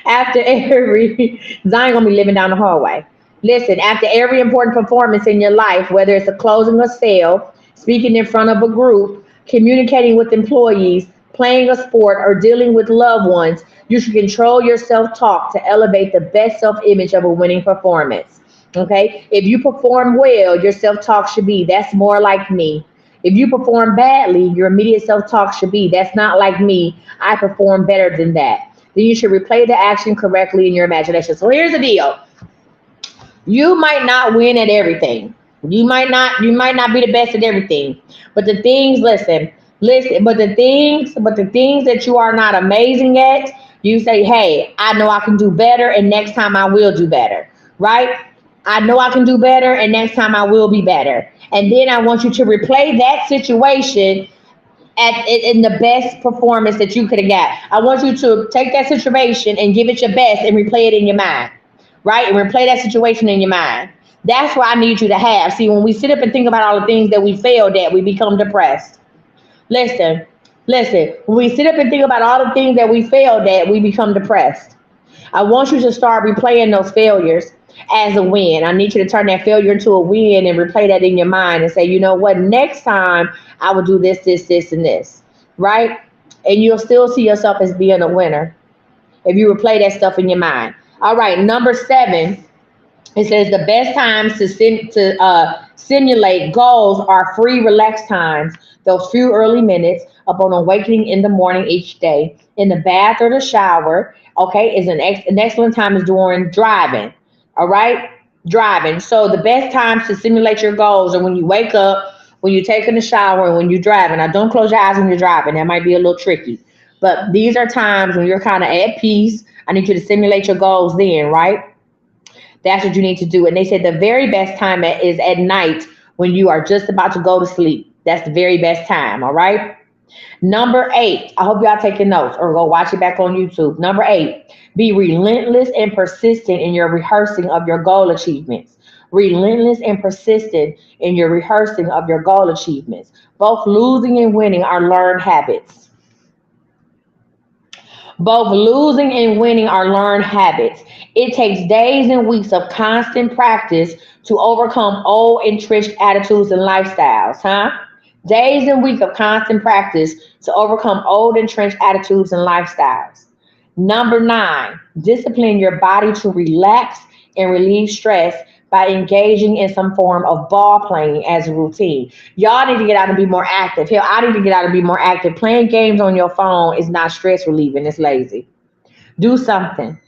[SPEAKER 1] After every, Zion going to be living down the hallway. Listen, after every important performance in your life, whether it's a closing a sale, speaking in front of a group, communicating with employees, playing a sport, or dealing with loved ones, you should control your self-talk to elevate the best self-image of a winning performance. Okay? If you perform well, your self-talk should be, that's more like me. If you perform badly, your immediate self-talk should be, that's not like me. I perform better than that. Then you should replay the action correctly in your imagination. So here's the deal. You might not win at everything. You might not be the best at everything. But the things, listen, but the things that you are not amazing at, you say, hey, I know I can do better and next time I will do better. Right? I know I can do better and next time I will be better. And then I want you to replay that situation in the best performance that you could have got. I want you to take that situation and give it your best and replay it in your mind, right? And replay that situation in your mind. That's what I need you to have. See, when we sit up and think about all the things that we failed at, we become depressed. Listen, listen. When we sit up and think about all the things that we failed at, we become depressed. I want you to start replaying those failures as a win. I need you to turn that failure into a win and replay that in your mind and say, you know what, next time I will do this, this, this, and this, right? And you'll still see yourself as being a winner if you replay that stuff in your mind. All right, number 7, it says the best times to simulate goals are free, relaxed times. Those few early minutes upon awakening in the morning each day, in the bath or the shower. Okay, is an excellent time is during driving. All right, driving. So the best times to simulate your goals are when you wake up, when you're taking a shower, and when you're driving. Now, don't close your eyes when you're driving. That might be a little tricky. But these are times when you're kind of at peace. I need you to simulate your goals then, right? That's what you need to do. And they said the very best time is at night when you are just about to go to sleep. That's the very best time, all right? Number 8, I hope y'all taking notes or go watch it back on YouTube. Number 8, be relentless and persistent in your rehearsing of your goal achievements. Relentless and persistent in your rehearsing of your goal achievements. Both losing and winning are learned habits. Both losing and winning are learned habits. It takes days and weeks of constant practice to overcome old entrenched attitudes and lifestyles, huh? Days and weeks of constant practice to overcome old entrenched attitudes and lifestyles. Number 9, discipline your body to relax and relieve stress by engaging in some form of ball playing as a routine. Y'all need to get out and be more active. Hell, I need to get out and be more active. Playing games on your phone is not stress relieving, it's lazy. Do something,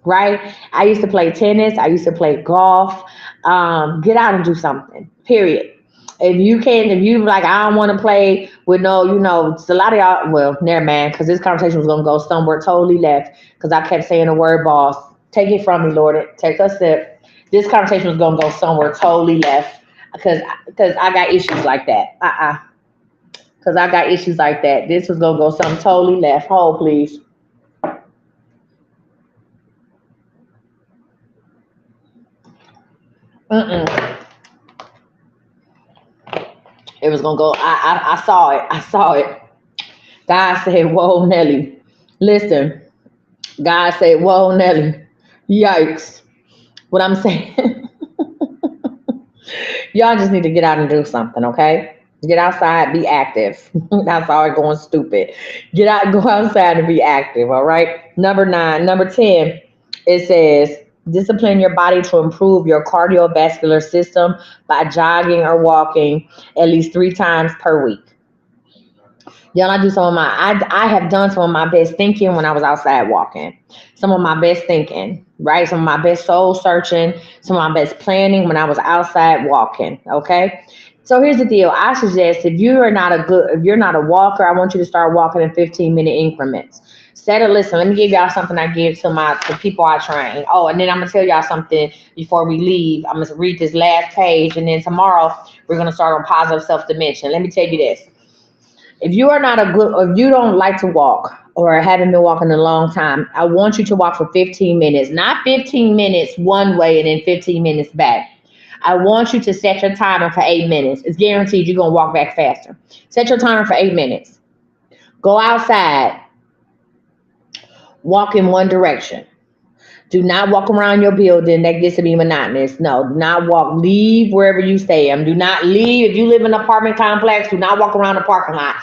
[SPEAKER 1] right? I used to play tennis, I used to play golf. Get out and do something, period. If you like, I don't want to play with no, it's a lot of y'all, well, never mind, because this conversation was going to go somewhere totally left because I kept saying the word boss. Take it from me, Lord. Take a sip. This conversation was going to go somewhere totally left because I got issues like that. Because I got issues like that. This was going to go something totally left. Hold, please. Mm-mm. It was gonna go. I saw it. I saw it. God said, "Whoa, Nelly, listen." God said, "Whoa, Nelly, yikes!" What I'm saying, y'all just need to get out and do something, okay? Get outside, be active. That's all going stupid. Get out, go outside and be active. All right. Number 9, number 10. It says discipline your body to improve your cardiovascular system by jogging or walking at least 3 times per week. Y'all, I have done some of my best thinking when I was outside walking. Some of my best thinking, right? Some of my best soul searching, some of my best planning when I was outside walking. Okay. So here's the deal. I suggest if you're not a walker, I want you to start walking in 15-minute increments. Listen, let me give y'all something I give to people I train. Oh, and then I'm gonna tell y'all something before we leave. I'm gonna read this last page, and then tomorrow we're gonna start on positive self-dimension. Let me tell you this. If you don't like to walk or haven't been walking in a long time, I want you to walk for 15 minutes, not 15 minutes one way and then 15 minutes back. I want you to set your timer for 8 minutes. It's guaranteed you're going to walk back faster. Set your timer for 8 minutes. Go outside, walk in one direction. Do not walk around your building. That gets to be monotonous. No, do not walk. Leave wherever you stay. Do not leave. If you live in an apartment complex, do not walk around the parking lot.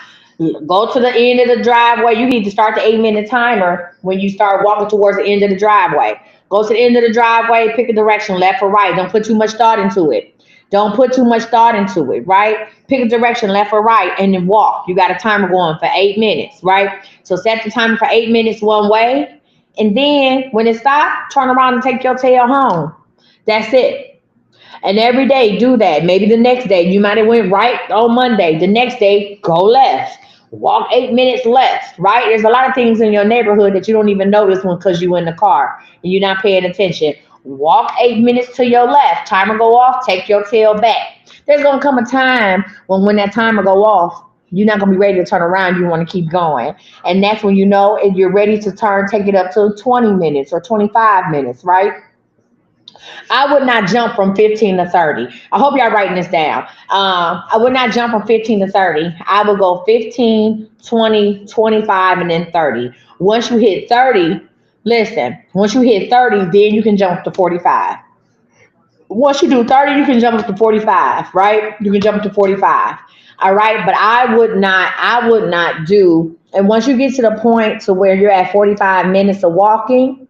[SPEAKER 1] Go to the end of the driveway. You need to start the 8-minute timer when you start walking towards the end of the driveway. Go to the end of the driveway, pick a direction, left or right. Don't put too much thought into it. Don't put too much thought into it, right? Pick a direction, left or right, and then walk. You got a timer going for 8 minutes, right? So set the timer for 8 minutes one way, and then when it stops, turn around and take your tail home. That's it. And every day do that. Maybe the next day you might have went right on Monday. The next day go left. Walk 8 minutes left. Right? There's a lot of things in your neighborhood that you don't even notice when because you in the car and you're not paying attention. Walk 8 minutes to your left. Timer go off. Take your tail back. There's gonna come a time when that timer go off, you're not gonna be ready to turn around. You want to keep going, and that's when you know if you're ready to turn. Take it up to 20 minutes or 25 minutes. Right? I would not jump from 15 to 30. I hope y'all writing this down. I would not jump from 15 to 30. I would go 15, 20, 25, and then 30. Once you hit 30, listen, once you hit 30, then you can jump to 45. Once you do 30, you can jump up to 45, right? You can jump up to 45. All right. But I would not do, and once you get to the point to where you're at 45 minutes of walking,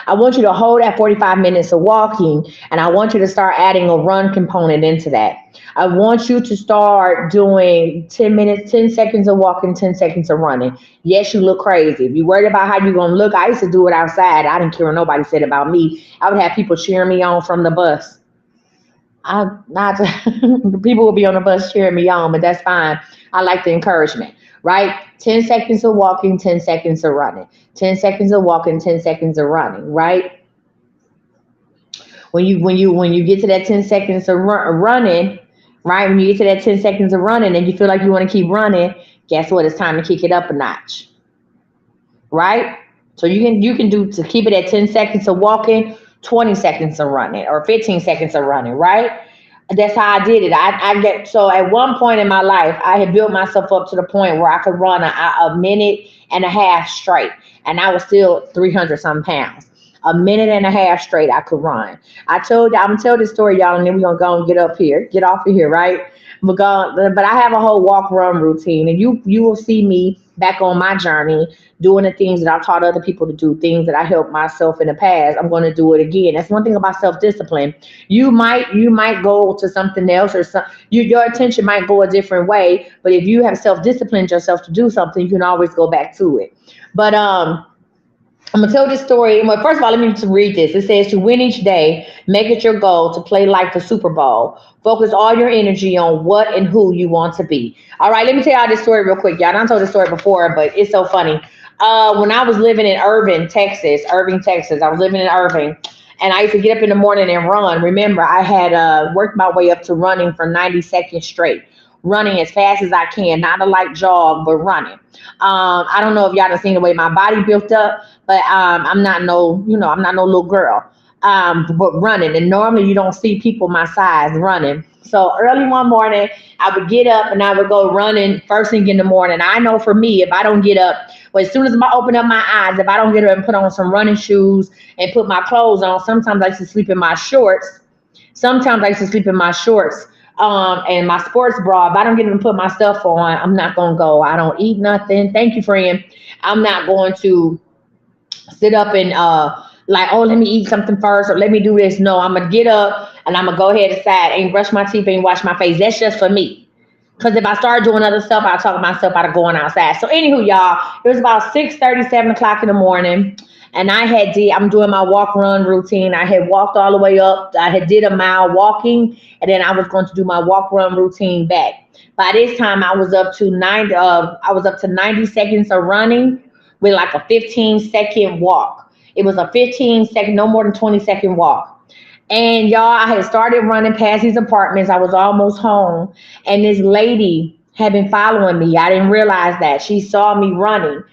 [SPEAKER 1] I want you to hold that 45 minutes of walking and I want you to start adding a run component into that. I want you to start doing 10 minutes, 10 seconds of walking, 10 seconds of running. Yes, you look crazy. If you worried about how you're going to look, I used to do it outside. I didn't care what nobody said about me. I would have people cheering me on from the bus. I not the people will be on the bus cheering me on, but that's fine. I like the encouragement, right? 10 seconds of walking, 10 seconds of running. 10 seconds of walking, 10 seconds of running, right? When you get to that 10 seconds of running, right? When you get to that 10 seconds of running and you feel like you want to keep running, guess what? It's time to kick it up a notch, right? So you can do to keep it at 10 seconds of walking, 20 seconds of running, or 15 seconds of running, right? That's how I did it. I get so at one point in my life, I had built myself up to the point where I could run a minute and a half straight, and I was still 300 some pounds. A minute and a half straight, I could run. I'm gonna tell this story, y'all, and then we're gonna go and get up here, get off of here, right? But I have a whole walk run routine, and you will see me back on my journey doing the things that I've taught other people to do, things that I helped myself in the past. I'm going to do it again. That's one thing about self-discipline. You might go to something else or your attention might go a different way, but if you have self-disciplined yourself to do something, you can always go back to it. But I'm gonna tell this story. Well, first of all, let me just read this. It says to win each day, make it your goal to play like the Super Bowl. Focus all your energy on what and who you want to be. All right, let me tell y'all this story real quick. Y'all, I told this story before, but it's so funny. When I was living in Irving, Texas, I was living in Irving, and I used to get up in the morning and run. Remember, I had worked my way up to running for 90 seconds straight, running as fast as I can, not a light jog, but running. I don't know if y'all have seen the way my body built up, but I'm not no little girl. But running, and normally you don't see people my size running. So early one morning, I would get up and I would go running first thing in the morning. I know for me, if I don't get up, well, as soon as I open up my eyes, if I don't get up and put on some running shoes and put my clothes on, sometimes I used to sleep in my shorts. Sometimes I used to sleep in my shorts and my sports bra. If I don't get up and put my stuff on, I'm not gonna go. I don't eat nothing. Thank you, friend. I'm not going to sit up and like, oh, let me eat something first or let me do this. No, I'm gonna get up and I'm gonna go ahead aside, ain't brush my teeth, ain't wash my face. That's just for me. Because if I start doing other stuff, I'll talk myself out of going outside. So anywho, y'all, it was about 6:30, 7 o'clock in the morning. And I'm doing my walk run routine. I had walked all the way up. I had did a mile walking, and then I was going to do my walk run routine back. By this time, I was up to 90 seconds of running with like a 15-second walk. It was a 15-second, no more than 20-second walk. And y'all, I had started running past these apartments. I was almost home, and this lady had been following me. I didn't realize that. She saw me running.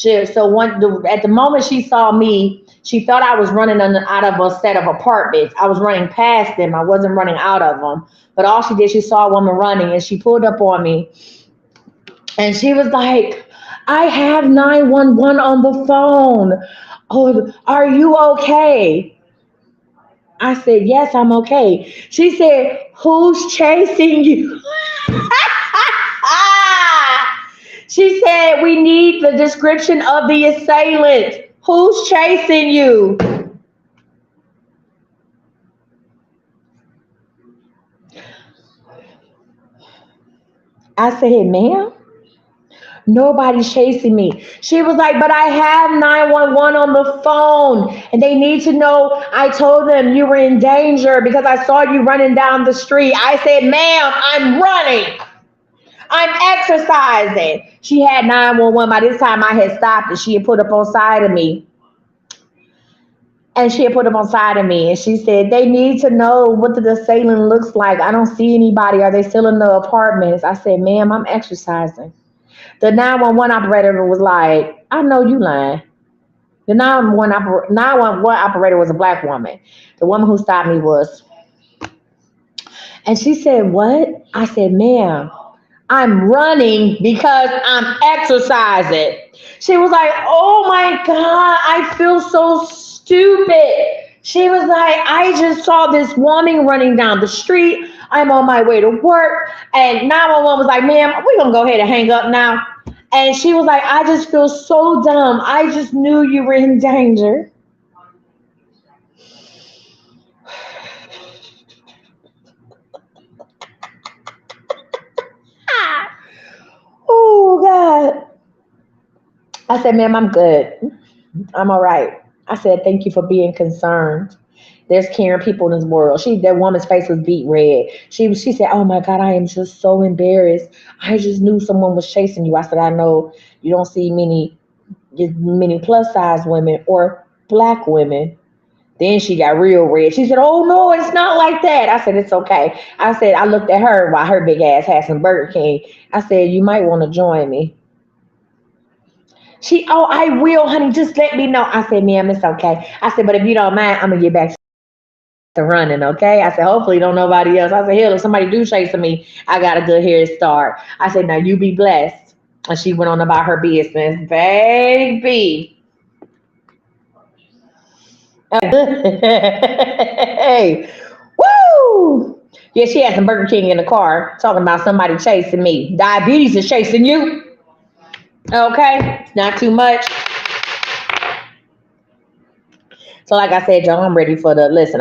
[SPEAKER 1] At the moment she saw me, she thought I was running out of a set of apartments. I was running past them. I wasn't running out of them. But all she did, she saw a woman running, and she pulled up on me, and she was like, I have 911 on the phone. Oh, are you okay? I said, yes, I'm okay. She said, who's chasing you? She said, we need the description of the assailant. Who's chasing you? I said, ma'am, nobody's chasing me. She was like, but I have 911 on the phone and they need to know I told them you were in danger because I saw you running down the street. I said, ma'am, I'm running. I'm exercising. She had 911. By this time, I had stopped and she had put up on side of me. And she had put them on side of me. And she said, they need to know what the assailant looks like. I don't see anybody. Are they still in the apartments? I said, ma'am, I'm exercising. The 911 operator was like, I know you lying. The 911 operator was a black woman. The woman who stopped me was. And she said, what? I said, ma'am, I'm running because I'm exercising. She was like, oh my God, I feel so stupid. She was like, I just saw this woman running down the street. I'm on my way to work. And 911 was like, ma'am, we're going to go ahead and hang up now. And she was like, I just feel so dumb. I just knew you were in danger. Oh, God. I said, ma'am, I'm good. I'm all right. I said, thank you for being concerned. There's caring people in this world. That woman's face was beat red. She said, oh my God, I am just so embarrassed. I just knew someone was chasing you. I said, I know you don't see many plus size women or black women. Then she got real red. She said, oh no, it's not like that. I said, it's okay. I said, I looked at her while her big ass had some Burger King. I said, you might want to join me. Oh, I will, honey. Just let me know. I said, ma'am, it's okay. I said, but if you don't mind, I'm gonna get back to running, okay? I said, hopefully don't nobody else. I said, hell, if somebody do chasing me, I got a good head start. I said, now you be blessed. And she went on about her business. Baby. Hey. Woo! Yeah, she had some Burger King in the car talking about somebody chasing me. Diabetes is chasing you. Okay? Not too much. So like I said, y'all, I'm ready for the next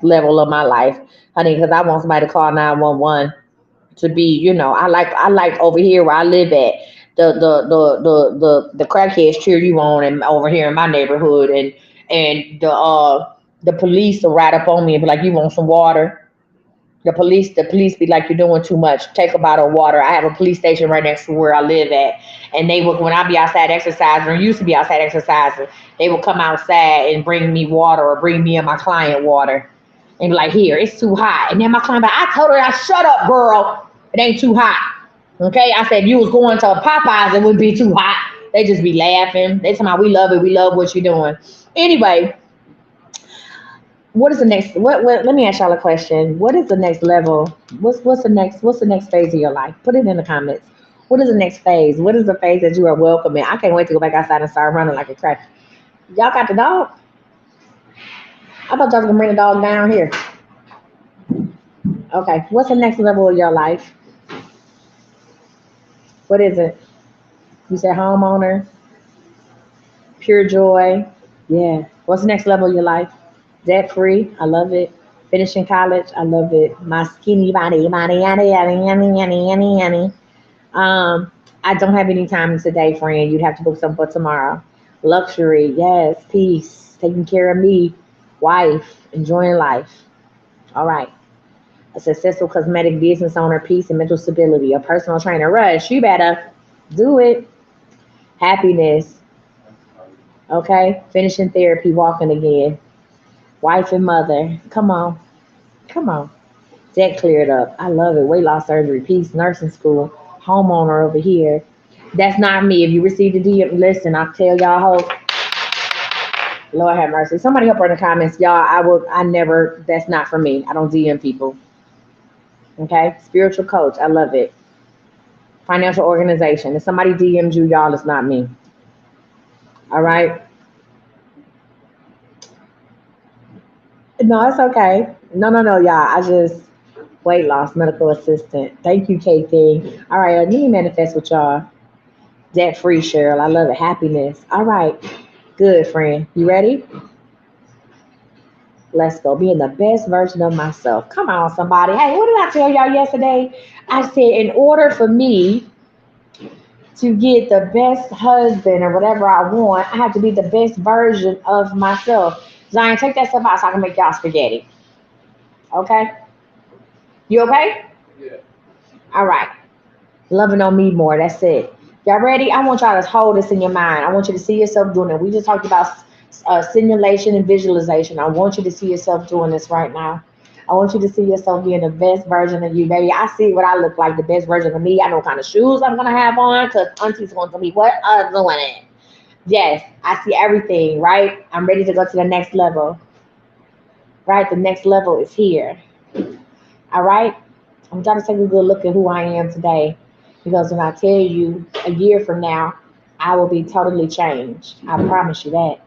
[SPEAKER 1] level of my life, honey, because I want somebody to call 911 to be, I like over here where I live at, the crackheads cheer you on, and over here in my neighborhood, and the police will ride up on me and be like, you want some water? The police be like, you're doing too much. Take a bottle of water. I have a police station right next to where I live at. And they would, when I be outside exercising, or used to be outside exercising, they would come outside and bring me water or bring me and my client water. And be like, here, it's too hot. And then my client be like, I told her, I shut up, girl. It ain't too hot. Okay? I said, if you was going to Popeyes, it wouldn't be too hot. They just be laughing. They tell me, we love it. We love what you're doing. Anyway, what is the next let me ask y'all a question. What is the next level? What's the next phase of your life? Put it in the comments. What is the next phase? What is the phase that you are welcoming? I can't wait to go back outside and start running like a crack. Y'all got the dog? I thought y'all was gonna bring the dog down here. Okay. What's the next level of your life? What is it? You said homeowner, pure joy. Yeah. What's the next level of your life? Debt free. I love it. Finishing college. I love it. My skinny body, yada, yada, yada, yada, yada, yada. I don't have any time today, friend. You'd have to book something for tomorrow. Luxury. Yes. Peace. Taking care of me. Wife. Enjoying life. All right. A successful cosmetic business owner. Peace and mental stability. A personal trainer. Rush. You better do it. Happiness. Okay. Finishing therapy. Walking again. Wife and mother. Come on. Come on. Debt cleared up. I love it. Weight loss surgery, peace, nursing school, homeowner over here. That's not me. If you received a DM, listen, I'll tell y'all hope. Lord have mercy. Somebody help her in the comments. Y'all, that's not for me. I don't DM people. Okay? Spiritual coach. I love it. Financial organization. If somebody DMs you, y'all, it's not me. All right? No, it's okay. No, y'all. I just weight loss medical assistant. Thank you, KT. All right, let me manifest with y'all. Debt free, Cheryl. I love it. Happiness. All right. Good, friend. You ready? Let's go. Being the best version of myself. Come on, somebody. Hey, what did I tell y'all yesterday? I said, in order for me to get the best husband or whatever I want, I have to be the best version of myself. Zion, take that stuff out so I can make y'all spaghetti. Okay? You okay? All right. Loving on me more. That's it. Y'all ready? I want y'all to hold this in your mind. I want you to see yourself doing it. We just talked about simulation and visualization. I want you to see yourself doing this right now. I want you to see yourself being the best version of you, baby. I see what I look like, the best version of me. I know what kind of shoes I'm gonna have on, because Auntie's going to be what doing it. Yes, I see everything, right? I'm ready to go to the next level. Right? The next level is here. All right? I'm trying to take a good look at who I am today. Because when I tell you a year from now, I will be totally changed. I promise you that.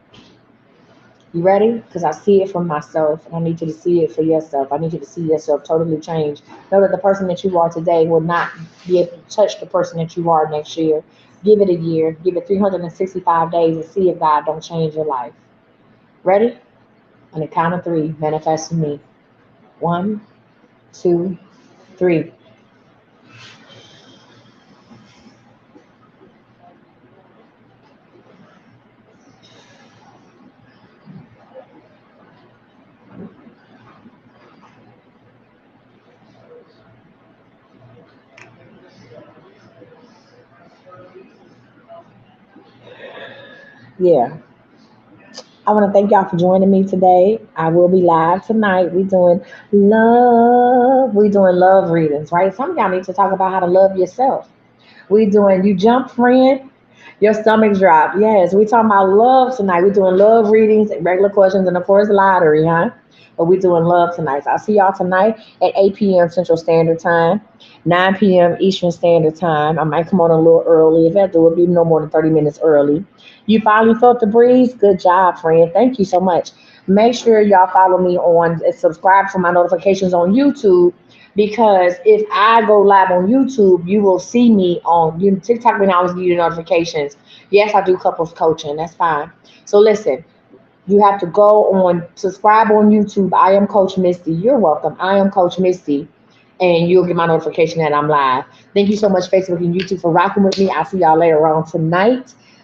[SPEAKER 1] You ready? Because I see it from myself, and I need you to see it for yourself. I need you to see yourself totally changed. Know that the person that you are today will not be able to touch the person that you are next year. Give it a year, give it 365 days, and see if God don't change your life. Ready? On the count of three, manifest to me. One, two, three. Yeah. I want to thank y'all for joining me today. I will be live tonight. We doing love readings, right? Some of y'all need to talk about how to love yourself. We doing you jump friend, your stomach drop. Yes, we talking about love tonight. We doing love readings, regular questions, and of course lottery, huh? But we doing love tonight. So I'll see y'all tonight at 8 p.m. Central Standard Time, 9 p.m. Eastern Standard Time. I might come on a little early. If I do, it'll be no more than 30 minutes early. You finally felt the breeze? Good job, friend. Thank you so much. Make sure y'all follow me on and subscribe for my notifications on YouTube, because if I go live on YouTube, you will see me on TikTok when I always give you notifications. Yes, I do couples coaching. That's fine. So listen, you have to go on, subscribe on YouTube. I am Coach Misty. You're welcome. I am Coach Misty. And you'll get my notification that I'm live. Thank you so much, Facebook and YouTube, for rocking with me. I'll see y'all later on tonight.